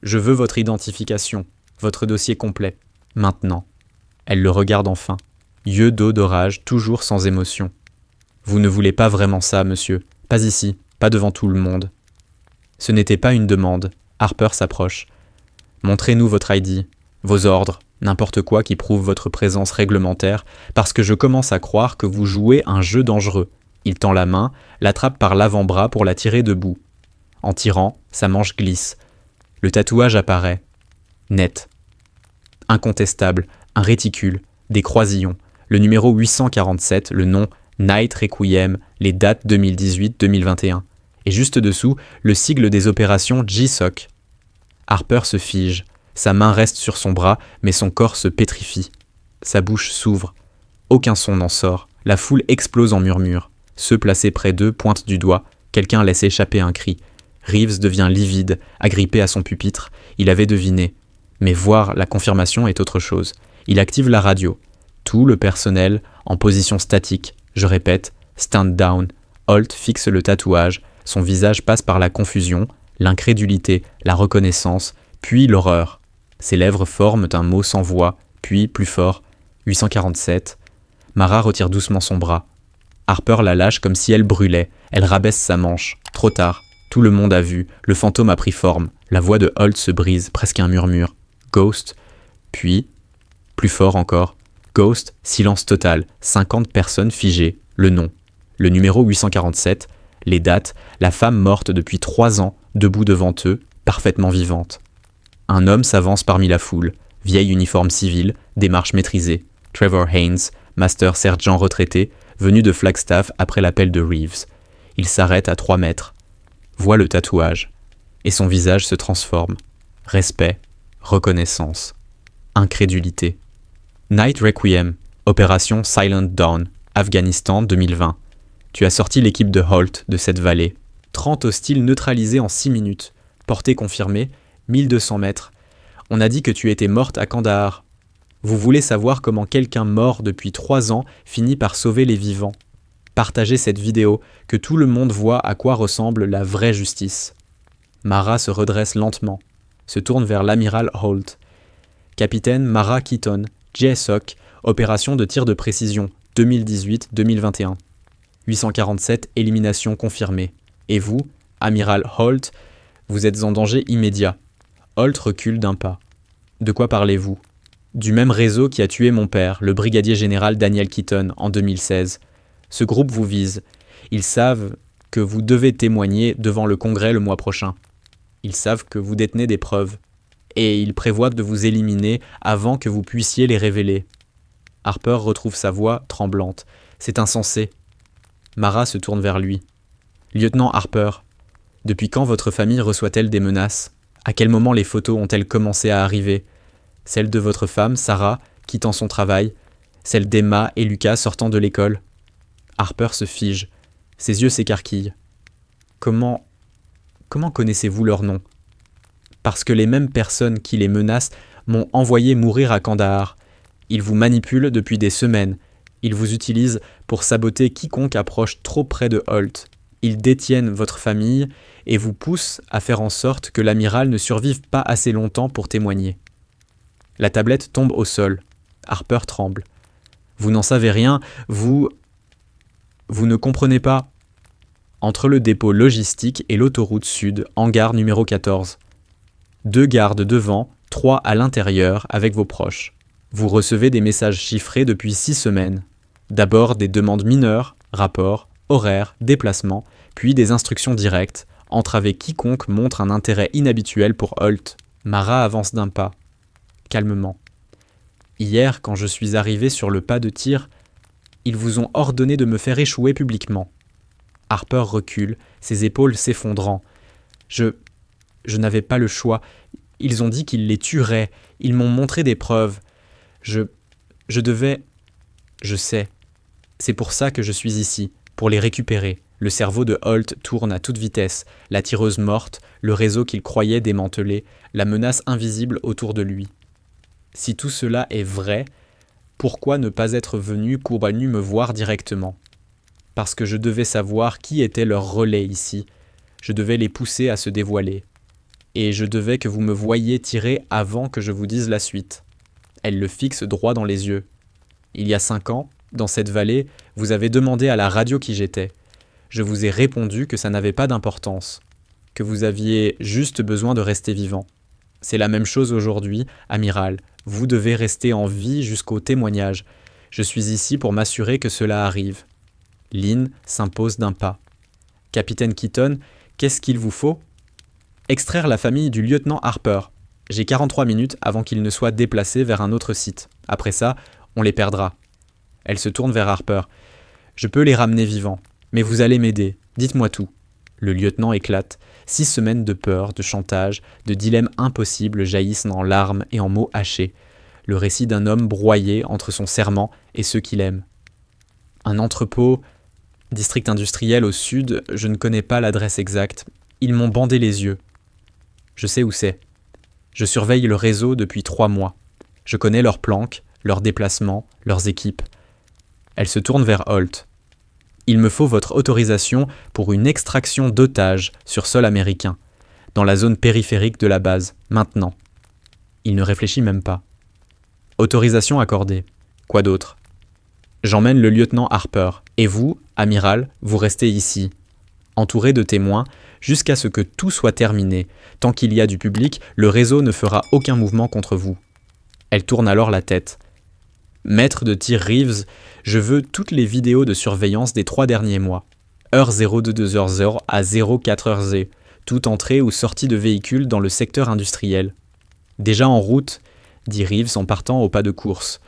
Je veux votre identification, votre dossier complet. Maintenant. Elle le regarde enfin. Yeux d'eau d'orage, toujours sans émotion. Vous ne voulez pas vraiment ça, monsieur. Pas ici, pas devant tout le monde. Ce n'était pas une demande. Harper s'approche. Montrez-nous votre ID, vos ordres, n'importe quoi qui prouve votre présence réglementaire, parce que je commence à croire que vous jouez un jeu dangereux. Il tend la main, l'attrape par l'avant-bras pour la tirer debout. En tirant, sa manche glisse. Le tatouage apparaît. Net. Incontestable, un réticule, des croisillons, le numéro 847, le nom Night Requiem, les dates 2018-2021. Et juste dessous, le sigle des opérations GSOC. Harper se fige. Sa main reste sur son bras, mais son corps se pétrifie. Sa bouche s'ouvre. Aucun son n'en sort. La foule explose en murmures. Ceux placés près d'eux pointent du doigt. Quelqu'un laisse échapper un cri. Reeves devient livide, agrippé à son pupitre. Il avait deviné. Mais voir la confirmation est autre chose. Il active la radio. Tout le personnel en position statique. Je répète, stand down. Holt fixe le tatouage. Son visage passe par la confusion. L'incrédulité, la reconnaissance, puis l'horreur. Ses lèvres forment un mot sans voix, puis, plus fort, 847. Mara retire doucement son bras. Harper la lâche comme si elle brûlait. Elle rabaisse sa manche. Trop tard. Tout le monde a vu. Le fantôme a pris forme. La voix de Holt se brise, presque un murmure. Ghost. Puis, plus fort encore. Ghost, silence total. 50 personnes figées. Le nom. Le numéro 847. Les dates. La femme morte depuis 3 ans, debout devant eux, parfaitement vivante. Un homme s'avance parmi la foule. Vieil uniforme civil, démarche maîtrisée. Trevor Haynes, master sergent retraité, venu de Flagstaff après l'appel de Reeves. Il s'arrête à 3 mètres, voit le tatouage, et son visage se transforme. Respect, reconnaissance, incrédulité. Night Requiem, opération Silent Dawn, Afghanistan 2020. Tu as sorti l'équipe de Holt de cette vallée. 30 hostiles neutralisés en 6 minutes. Portée confirmée, 1200 mètres. On a dit que tu étais morte à Kandahar. Vous voulez savoir comment quelqu'un mort depuis 3 ans finit par sauver les vivants. Partagez cette vidéo, que tout le monde voit à quoi ressemble la vraie justice. Mara se redresse lentement, se tourne vers l'amiral Holt. Capitaine Mara Keaton, JSOC, opération de tir de précision, 2018-2021. 847, élimination confirmée. Et vous, amiral Holt, vous êtes en danger immédiat. Holt recule d'un pas. De quoi parlez-vous ? Du même réseau qui a tué mon père, le brigadier général Daniel Keaton, en 2016. Ce groupe vous vise. Ils savent que vous devez témoigner devant le Congrès le mois prochain. Ils savent que vous détenez des preuves. Et ils prévoient de vous éliminer avant que vous puissiez les révéler. Harper retrouve sa voix tremblante. C'est insensé. Mara se tourne vers lui. Lieutenant Harper, depuis quand votre famille reçoit-elle des menaces ? À quel moment les photos ont-elles commencé à arriver ? Celle de votre femme, Sarah, quittant son travail, celle d'Emma et Lucas sortant de l'école. Harper se fige, ses yeux s'écarquillent. Comment connaissez-vous leurs noms ? Parce que les mêmes personnes qui les menacent m'ont envoyé mourir à Kandahar. Ils vous manipulent depuis des semaines. Ils vous utilisent pour saboter quiconque approche trop près de Holt. Ils détiennent votre famille et vous poussent à faire en sorte que l'amiral ne survive pas assez longtemps pour témoigner. La tablette tombe au sol. Harper tremble. Vous n'en savez rien, vous ne comprenez pas. Entre le dépôt logistique et l'autoroute sud, hangar numéro 14. 2 gardes devant, 3 à l'intérieur avec vos proches. Vous recevez des messages chiffrés depuis 6 semaines. D'abord des demandes mineures, rapports, horaires, déplacements, puis des instructions directes, entraver quiconque montre un intérêt inhabituel pour Holt. Mara avance d'un pas. Calmement. Hier, quand je suis arrivé sur le pas de tir, ils vous ont ordonné de me faire échouer publiquement. Harper recule, ses épaules s'effondrant. Je n'avais pas le choix. Ils ont dit qu'ils les tueraient. Ils m'ont montré des preuves. Je devais... Je sais. C'est pour ça que je suis ici, pour les récupérer. Le cerveau de Holt tourne à toute vitesse. La tireuse morte, le réseau qu'il croyait démantelé, la menace invisible autour de lui. Si tout cela est vrai, pourquoi ne pas être venu me voir directement ? Parce que je devais savoir qui était leur relais ici. Je devais les pousser à se dévoiler. Et je devais que vous me voyiez tirer avant que je vous dise la suite. Elle le fixe droit dans les yeux. Il y a 5 ans, dans cette vallée, vous avez demandé à la radio qui j'étais. Je vous ai répondu que ça n'avait pas d'importance, que vous aviez juste besoin de rester vivant. C'est la même chose aujourd'hui, amiral. Vous devez rester en vie jusqu'au témoignage. Je suis ici pour m'assurer que cela arrive. Lynn s'impose d'un pas. Capitaine Keaton, qu'est-ce qu'il vous faut ? Extraire la famille du lieutenant Harper. J'ai 43 minutes avant qu'il ne soit déplacé vers un autre site. Après ça, on les perdra. Elle se tourne vers Harper. Je peux les ramener vivants, mais vous allez m'aider. Dites-moi tout. Le lieutenant éclate. 6 semaines de peur, de chantage, de dilemmes impossibles jaillissent en larmes et en mots hachés. Le récit d'un homme broyé entre son serment et ceux qu'il aime. Un entrepôt, district industriel au sud, je ne connais pas l'adresse exacte. Ils m'ont bandé les yeux. Je sais où c'est. Je surveille le réseau depuis 3 mois. Je connais leurs planques, leurs déplacements, leurs équipes. Elle se tourne vers Holt. Il me faut votre autorisation pour une extraction d'otages sur sol américain. dans la zone périphérique de la base, maintenant. Il ne réfléchit même pas. Autorisation accordée. Quoi d'autre? J'emmène le lieutenant Harper, et vous, amiral, vous restez ici, entouré de témoins, jusqu'à ce que tout soit terminé. Tant qu'il y a du public, le réseau ne fera aucun mouvement contre vous. Elle tourne alors la tête. Maître de tir Reeves, je veux toutes les vidéos de surveillance des 3 derniers mois. Heure 022h0 à 04h0, toute entrée ou sortie de véhicules dans le secteur industriel. Déjà en route, dit Reeves en partant au pas de course.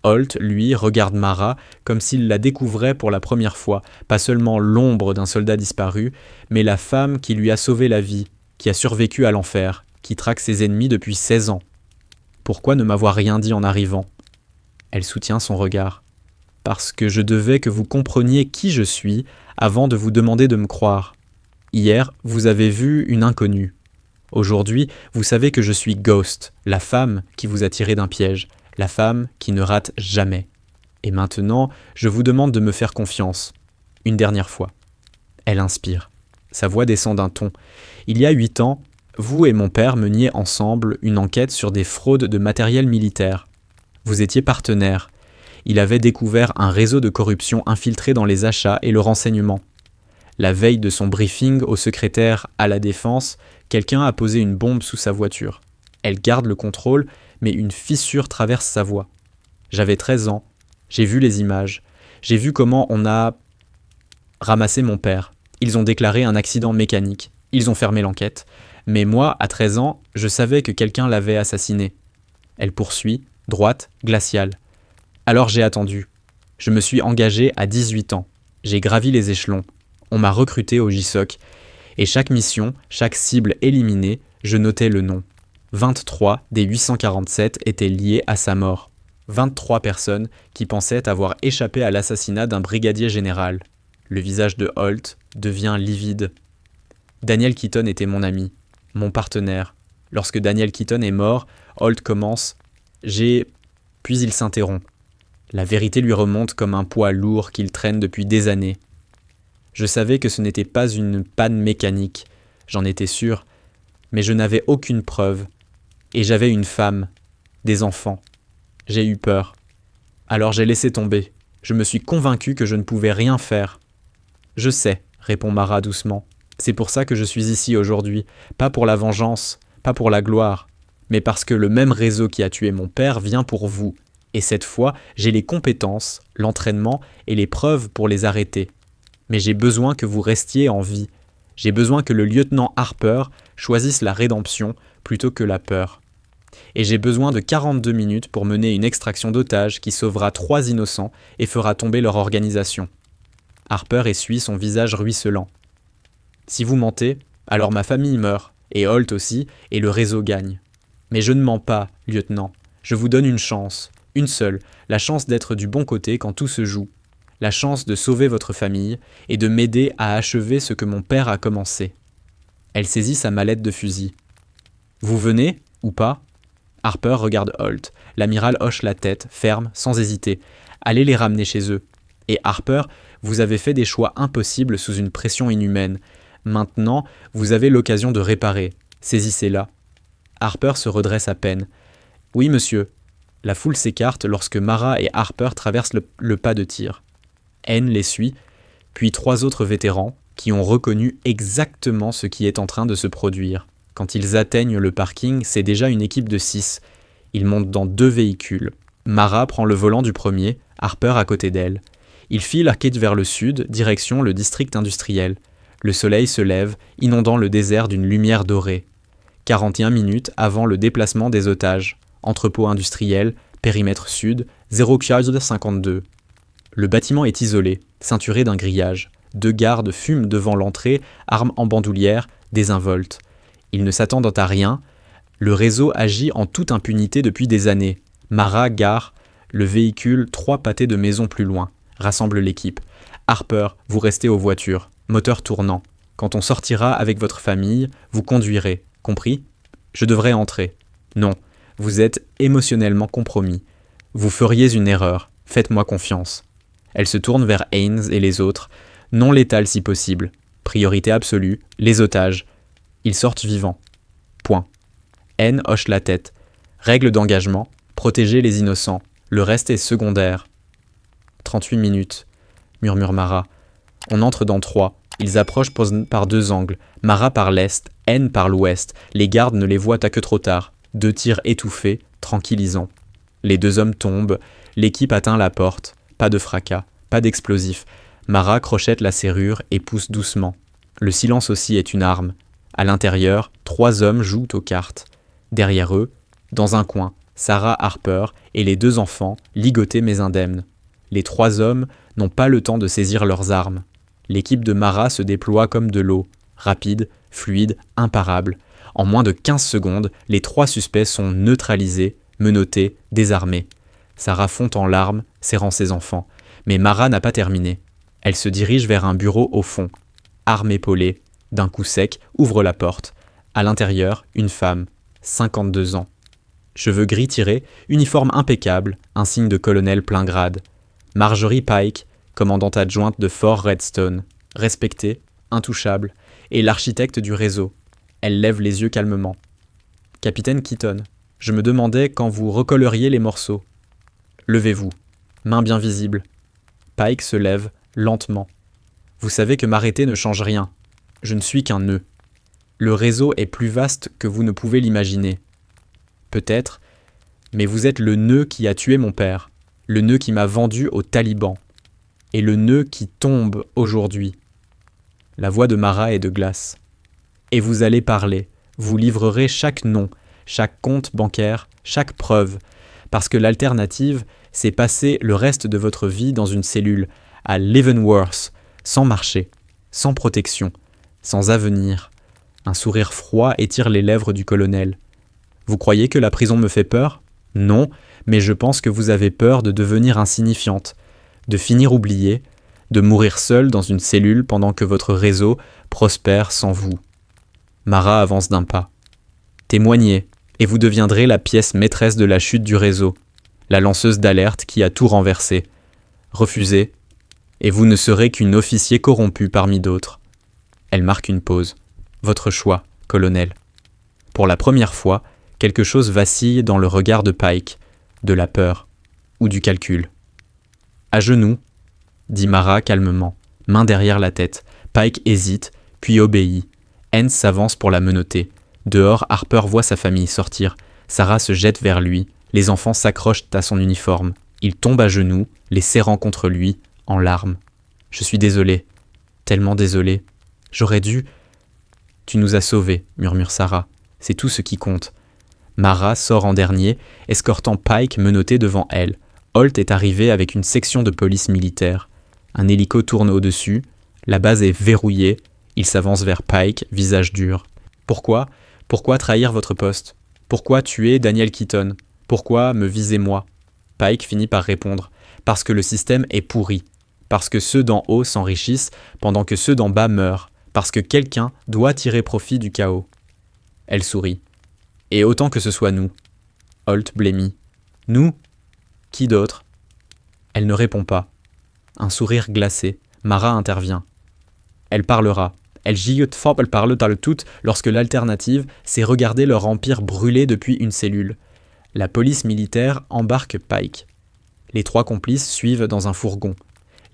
Holt, lui, regarde Mara comme s'il la découvrait pour la première fois, pas seulement l'ombre d'un soldat disparu, mais la femme qui lui a sauvé la vie, qui a survécu à l'enfer, qui traque ses ennemis depuis 16 ans. Pourquoi ne m'avoir rien dit en arrivant? Elle soutient son regard. Parce que je devais que vous compreniez qui je suis avant de vous demander de me croire. Hier, vous avez vu une inconnue. Aujourd'hui, vous savez que je suis Ghost, la femme qui vous a tiré d'un piège. La femme qui ne rate jamais. Et maintenant, je vous demande de me faire confiance. Une dernière fois. Elle inspire. Sa voix descend d'un ton. Il y a 8 ans, vous et mon père meniez ensemble une enquête sur des fraudes de matériel militaire. Vous étiez partenaires. Il avait découvert un réseau de corruption infiltré dans les achats et le renseignement. La veille de son briefing au secrétaire à la Défense, quelqu'un a posé une bombe sous sa voiture. Elle garde le contrôle, mais une fissure traverse sa voix. J'avais 13 ans, j'ai vu les images, j'ai vu comment on a ramassé mon père. Ils ont déclaré un accident mécanique, ils ont fermé l'enquête. Mais moi, à 13 ans, je savais que quelqu'un l'avait assassiné. Elle poursuit, droite, glaciale. Alors j'ai attendu. Je me suis engagé à 18 ans. J'ai gravi les échelons. On m'a recruté au JSOC. Et chaque mission, chaque cible éliminée, je notais le nom. 23 des 847 étaient liés à sa mort. 23 personnes qui pensaient avoir échappé à l'assassinat d'un brigadier général. Le visage de Holt devient livide. Daniel Keaton était mon ami, mon partenaire. Lorsque Daniel Keaton est mort, Holt commence « J'ai… » Puis il s'interrompt. La vérité lui remonte comme un poids lourd qu'il traîne depuis des années. Je savais que ce n'était pas une panne mécanique, j'en étais sûr, mais je n'avais aucune preuve. Et j'avais une femme, des enfants. J'ai eu peur. Alors j'ai laissé tomber. Je me suis convaincu que je ne pouvais rien faire. Je sais, répond Mara doucement. C'est pour ça que je suis ici aujourd'hui. Pas pour la vengeance, pas pour la gloire, mais parce que le même réseau qui a tué mon père vient pour vous. Et cette fois, j'ai les compétences, l'entraînement et les preuves pour les arrêter. Mais j'ai besoin que vous restiez en vie. J'ai besoin que le lieutenant Harper choisisse la rédemption plutôt que la peur. Et j'ai besoin de 42 minutes pour mener une extraction d'otages qui sauvera 3 innocents et fera tomber leur organisation. Harper essuie son visage ruisselant. Si vous mentez, alors ma famille meurt, et Holt aussi, et le réseau gagne. Mais je ne mens pas, lieutenant. Je vous donne une chance, une seule, la chance d'être du bon côté quand tout se joue. La chance de sauver votre famille et de m'aider à achever ce que mon père a commencé. Elle saisit sa mallette de fusil. Vous venez, ou pas? Harper regarde Holt. L'amiral hoche la tête, ferme, sans hésiter. Allez les ramener chez eux. Et Harper, vous avez fait des choix impossibles sous une pression inhumaine. Maintenant, vous avez l'occasion de réparer. Saisissez-la. Harper se redresse à peine. Oui, monsieur. La foule s'écarte lorsque Mara et Harper traversent le pas de tir. N les suit, puis 3 autres vétérans qui ont reconnu exactement ce qui est en train de se produire. Quand ils atteignent le parking, c'est déjà une équipe de 6. Ils montent dans 2 véhicules. Mara prend le volant du premier, Harper à côté d'elle. Ils filent arqués vers le sud, direction le district industriel. Le soleil se lève, inondant le désert d'une lumière dorée. 41 minutes avant le déplacement des otages. Entrepôt industriel, périmètre sud, 052. Le bâtiment est isolé, ceinturé d'un grillage. 2 gardes fument devant l'entrée, armes en bandoulière, désinvoltes. Ils ne s'attendent à rien. Le réseau agit en toute impunité depuis des années. Mara gare le véhicule 3 pâtés de maison plus loin. Rassemble l'équipe. Harper, vous restez aux voitures, moteur tournant. Quand on sortira avec votre famille, vous conduirez. Compris? Je devrais entrer. Non, vous êtes émotionnellement compromis. Vous feriez une erreur. Faites-moi confiance. Elle se tourne vers Haynes et les autres. Non létal si possible. Priorité absolue, les otages. Ils sortent vivants. Point. N hoche la tête. Règle d'engagement, protéger les innocents. Le reste est secondaire. 38 minutes, murmure Mara. On entre dans 3. Ils approchent par 2 angles. Mara par l'est, N par l'ouest. Les gardes ne les voient à que trop tard. 2 tirs étouffés, tranquillisants. Les 2 hommes tombent. L'équipe atteint la porte. Pas de fracas, pas d'explosif. Mara crochette la serrure et pousse doucement. Le silence aussi est une arme. À l'intérieur, 3 hommes jouent aux cartes. Derrière eux, dans un coin, Sarah Harper et les 2 enfants, ligotés mais indemnes. Les 3 hommes n'ont pas le temps de saisir leurs armes. L'équipe de Mara se déploie comme de l'eau, rapide, fluide, imparable. En moins de 15 secondes, les 3 suspects sont neutralisés, menottés, désarmés. Sarah fond en larmes, serrant ses enfants. Mais Mara n'a pas terminé. Elle se dirige vers un bureau au fond. Arme épaulée, d'un coup sec, ouvre la porte. À l'intérieur, une femme, 52 ans. Cheveux gris tirés, uniforme impeccable, un signe de colonel plein grade. Marjorie Pike, commandante adjointe de Fort Redstone, respectée, intouchable, et l'architecte du réseau. Elle lève les yeux calmement. « Capitaine Keaton, je me demandais quand vous recolleriez les morceaux. » « Levez-vous. » Main bien visible. Pike se lève, lentement. « Vous savez que m'arrêter ne change rien. Je ne suis qu'un nœud. Le réseau est plus vaste que vous ne pouvez l'imaginer. Peut-être, mais vous êtes le nœud qui a tué mon père, le nœud qui m'a vendu aux talibans, et le nœud qui tombe aujourd'hui. » La voix de Mara est de glace. « Et vous allez parler, vous livrerez chaque nom, chaque compte bancaire, chaque preuve, parce que l'alternative, c'est passer le reste de votre vie dans une cellule, à Leavenworth, sans marcher, sans protection, sans avenir. » Un sourire froid étire les lèvres du colonel. « Vous croyez que la prison me fait peur ? Non, mais je pense que vous avez peur de devenir insignifiante, de finir oubliée, de mourir seule dans une cellule pendant que votre réseau prospère sans vous. » Mara avance d'un pas. « Témoignez, et vous deviendrez la pièce maîtresse de la chute du réseau, la lanceuse d'alerte qui a tout renversé. Refusez, et vous ne serez qu'une officier corrompue parmi d'autres. » Elle marque une pause. « Votre choix, colonel. » Pour la première fois, quelque chose vacille dans le regard de Pike, de la peur ou du calcul. « À genoux, » dit Mara calmement, main derrière la tête. Pike hésite, puis obéit. Hens s'avance pour la menotter. Dehors, Harper voit sa famille sortir. Sarah se jette vers lui. Les enfants s'accrochent à son uniforme. Il tombe à genoux, les serrant contre lui, en larmes. « Je suis désolé, tellement désolé. J'aurais dû... » « Tu nous as sauvés, » murmure Sarah. « C'est tout ce qui compte. » Mara sort en dernier, escortant Pike menotté devant elle. Holt est arrivé avec une section de police militaire. Un hélico tourne au-dessus. La base est verrouillée. Il s'avance vers Pike, visage dur. « Pourquoi ? Pourquoi trahir votre poste ? Pourquoi tuer Daniel Keaton ? Pourquoi me viser moi ?» Pike finit par répondre. « Parce que le système est pourri. Parce que ceux d'en haut s'enrichissent pendant que ceux d'en bas meurent. Parce que quelqu'un doit tirer profit du chaos. » Elle sourit. « Et autant que ce soit nous. » Holt blêmit. « Nous ? Qui d'autre ?» Elle ne répond pas. Un sourire glacé. Mara intervient. « Elle parlera. Elle gillote fort, elle parle dans le tout lorsque l'alternative, c'est regarder leur empire brûler depuis une cellule. » La police militaire embarque Pike. Les 3 complices suivent dans un fourgon.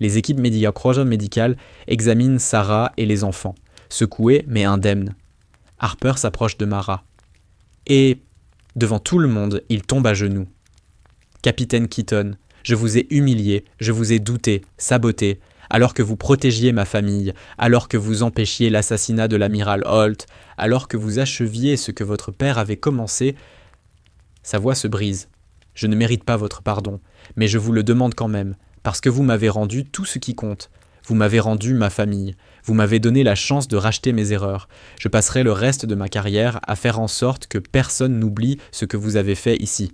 Les équipes médicales examinent Sarah et les enfants, secoués mais indemnes. Harper s'approche de Mara. Et, devant tout le monde, il tombe à genoux. « Capitaine Keaton, je vous ai humilié, je vous ai douté, saboté, alors que vous protégiez ma famille, alors que vous empêchiez l'assassinat de l'amiral Holt, alors que vous acheviez ce que votre père avait commencé. » Sa voix se brise. « Je ne mérite pas votre pardon, mais je vous le demande quand même, parce que vous m'avez rendu tout ce qui compte. Vous m'avez rendu ma famille. Vous m'avez donné la chance de racheter mes erreurs. Je passerai le reste de ma carrière à faire en sorte que personne n'oublie ce que vous avez fait ici. »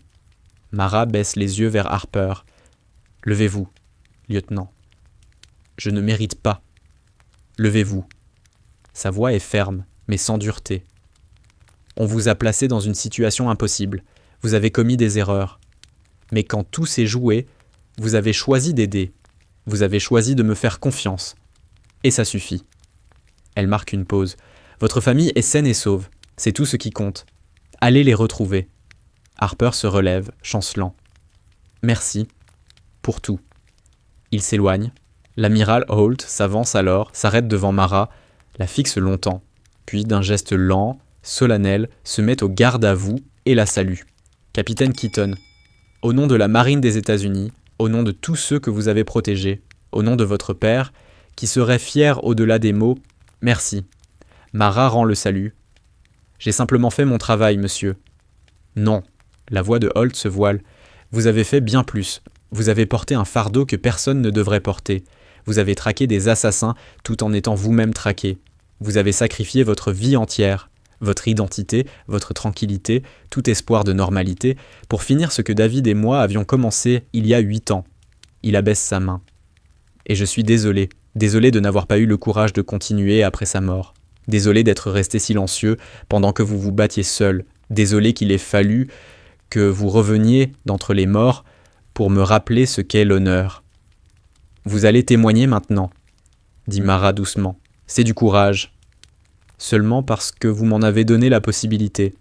Mara baisse les yeux vers Harper. « Levez-vous, lieutenant. » « Je ne mérite pas. Levez-vous. » Sa voix est ferme, mais sans dureté. « On vous a placé dans une situation impossible. Vous avez commis des erreurs. Mais quand tout s'est joué, vous avez choisi d'aider. Vous avez choisi de me faire confiance. Et ça suffit. » Elle marque une pause. « Votre famille est saine et sauve. C'est tout ce qui compte. Allez les retrouver. Harper se relève, chancelant. Merci. Pour tout. Il s'éloigne. L'amiral Holt s'avance alors, s'arrête devant Mara, la fixe longtemps, puis d'un geste lent, solennel, se met au garde à vous et la salue. Capitaine Keaton, au nom de la marine des États-Unis, au nom de tous ceux que vous avez protégés, au nom de votre père, qui serait fier au-delà des mots, merci. Mara rend le salut. J'ai simplement fait mon travail, monsieur. Non. La voix de Holt se voile. Vous avez fait bien plus. Vous avez porté un fardeau que personne ne devrait porter. Vous avez traqué des assassins tout en étant vous-même traqué. Vous avez sacrifié votre vie entière, votre identité, votre tranquillité, tout espoir de normalité, pour finir ce que David et moi avions commencé il y a 8 ans. Il abaisse sa main. Et je suis désolé de n'avoir pas eu le courage de continuer après sa mort. Désolé d'être resté silencieux pendant que vous vous battiez seul. Désolé qu'il ait fallu que vous reveniez d'entre les morts pour me rappeler ce qu'est l'honneur. Vous allez témoigner maintenant, dit Mara doucement. C'est du courage. Seulement parce que vous m'en avez donné la possibilité.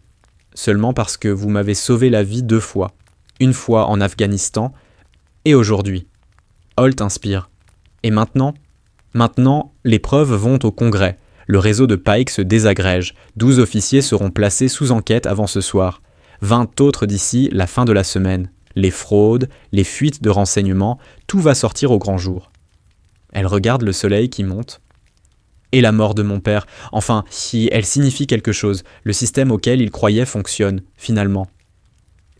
Seulement parce que vous m'avez sauvé la vie 2 fois. Une fois en Afghanistan et aujourd'hui. Holt inspire. Et maintenant ? Maintenant, les preuves vont au Congrès. Le réseau de Pike se désagrège. 12 officiers seront placés sous enquête avant ce soir. 20 autres d'ici la fin de la semaine. Les fraudes, les fuites de renseignements, tout va sortir au grand jour. Elle regarde le soleil qui monte. Et la mort de mon père, enfin, si elle signifie quelque chose, le système auquel il croyait fonctionne, finalement.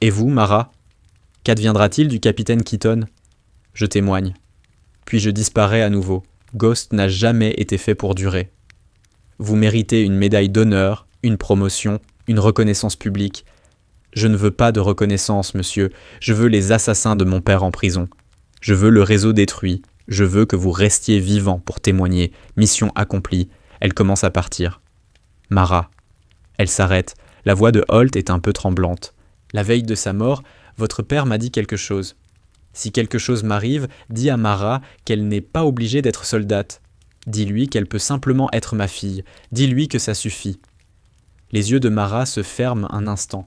Et vous, Mara ? Qu'adviendra-t-il du capitaine Keaton ? Je témoigne. Puis je disparais à nouveau. Ghost n'a jamais été fait pour durer. Vous méritez une médaille d'honneur, une promotion, une reconnaissance publique. Je ne veux pas de reconnaissance, monsieur. Je veux les assassins de mon père en prison. Je veux le réseau détruit. Je veux que vous restiez vivant pour témoigner. Mission accomplie. Elle commence à partir. Mara. Elle s'arrête. La voix de Holt est un peu tremblante. La veille de sa mort, votre père m'a dit quelque chose. Si quelque chose m'arrive, dis à Mara qu'elle n'est pas obligée d'être soldate. Dis-lui qu'elle peut simplement être ma fille. Dis-lui que ça suffit. Les yeux de Mara se ferment un instant.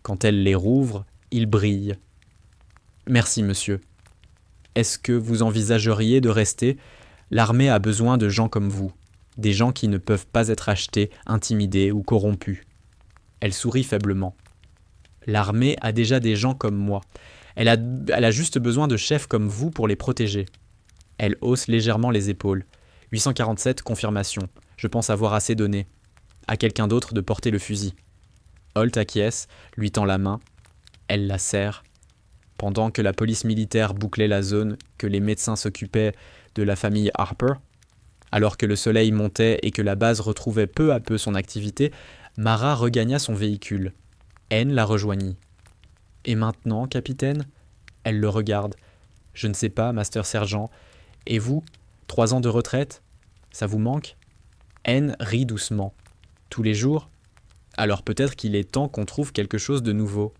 Quand elle les rouvre, ils brillent. Merci, monsieur. Est-ce que vous envisageriez de rester ? L'armée a besoin de gens comme vous. Des gens qui ne peuvent pas être achetés, intimidés ou corrompus. Elle sourit faiblement. L'armée a déjà des gens comme moi. Elle a juste besoin de chefs comme vous pour les protéger. Elle hausse légèrement les épaules. 847, confirmation. Je pense avoir assez donné. À quelqu'un d'autre de porter le fusil. Holt acquiesce, lui tend la main. Elle la serre. Pendant que la police militaire bouclait la zone, que les médecins s'occupaient de la famille Harper, alors que le soleil montait et que la base retrouvait peu à peu son activité, Mara regagna son véhicule. Anne la rejoignit. « Et maintenant, capitaine ?» Elle le regarde. « Je ne sais pas, master sergent. Et vous, 3 ans de retraite ? Ça vous manque ?» Anne rit doucement. « Tous les jours ? Alors peut-être qu'il est temps qu'on trouve quelque chose de nouveau.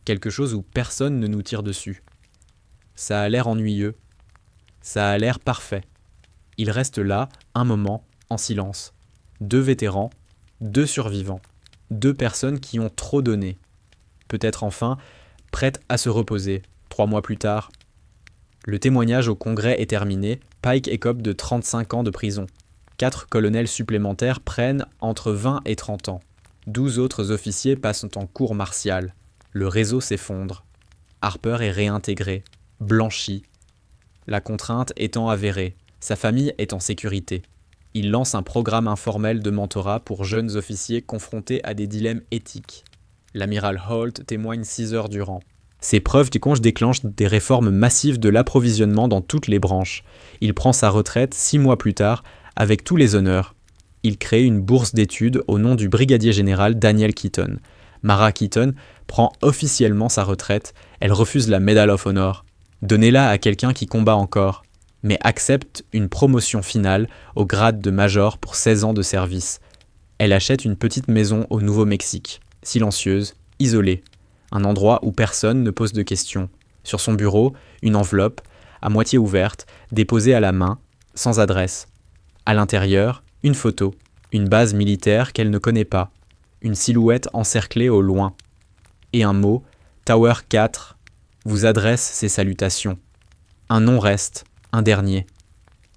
Quelque chose où personne ne nous tire dessus. Ça a l'air ennuyeux. Ça a l'air parfait. » Il reste là, un moment, en silence. 2 vétérans, 2 survivants. 2 personnes qui ont trop donné. Peut-être enfin, prêtes à se reposer. 3 mois plus tard. Le témoignage au Congrès est terminé. Pike écope de 35 ans de prison. 4 colonels supplémentaires prennent entre 20 et 30 ans. 12 autres officiers passent en cour martiale. Le réseau s'effondre. Harper est réintégré, blanchi. La contrainte étant avérée, sa famille est en sécurité. Il lance un programme informel de mentorat pour jeunes officiers confrontés à des dilemmes éthiques. L'amiral Holt témoigne 6 heures durant. Ces preuves du conge déclenchent des réformes massives de l'approvisionnement dans toutes les branches. Il prend sa retraite 6 mois plus tard, avec tous les honneurs. Il crée une bourse d'études au nom du brigadier général Daniel Keaton. Mara Keaton prend officiellement sa retraite. Elle refuse la Medal of Honor. Donnez-la à quelqu'un qui combat encore, mais accepte une promotion finale au grade de major pour 16 ans de service. Elle achète une petite maison au Nouveau-Mexique, silencieuse, isolée, un endroit où personne ne pose de questions. Sur son bureau, une enveloppe, à moitié ouverte, déposée à la main, sans adresse. À l'intérieur, une photo, Une base militaire qu'elle ne connaît pas. Une silhouette encerclée au loin. Et un mot, Tower 4, vous adresse ses salutations. Un nom reste, un dernier.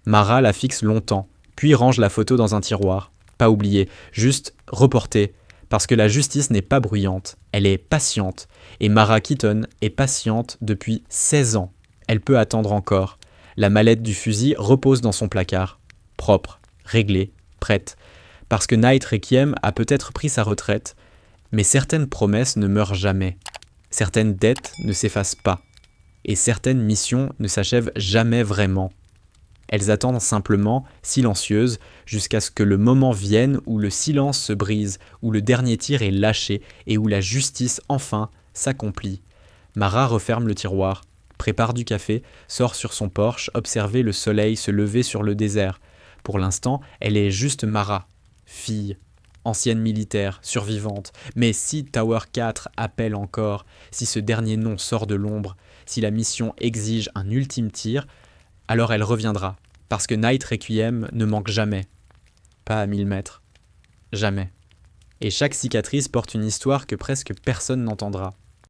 Mara la fixe longtemps, puis range la photo dans un tiroir. Pas oublié, juste reporté, parce que la justice n'est pas bruyante, elle est patiente, et Mara Keaton est patiente depuis 16 ans. Elle peut attendre encore. La mallette du fusil repose dans son placard, propre, réglée, prête, parce que Night Requiem a peut-être pris sa retraite, mais certaines promesses ne meurent jamais, certaines dettes ne s'effacent pas, et certaines missions ne s'achèvent jamais vraiment. Elles attendent simplement, silencieuses, jusqu'à ce que le moment vienne où le silence se brise, où le dernier tir est lâché et où la justice, enfin, s'accomplit. Mara referme le tiroir, prépare du café, sort sur son porche, observer le soleil se lever sur le désert. Pour l'instant, elle est juste Mara, fille, ancienne militaire, survivante. Mais si Tower 4 appelle encore, si ce dernier nom sort de l'ombre, si la mission exige un ultime tir, alors elle reviendra, parce que Night Requiem ne manque jamais. Pas à 1000 mètres. Jamais. Et chaque cicatrice porte une histoire que presque personne n'entendra.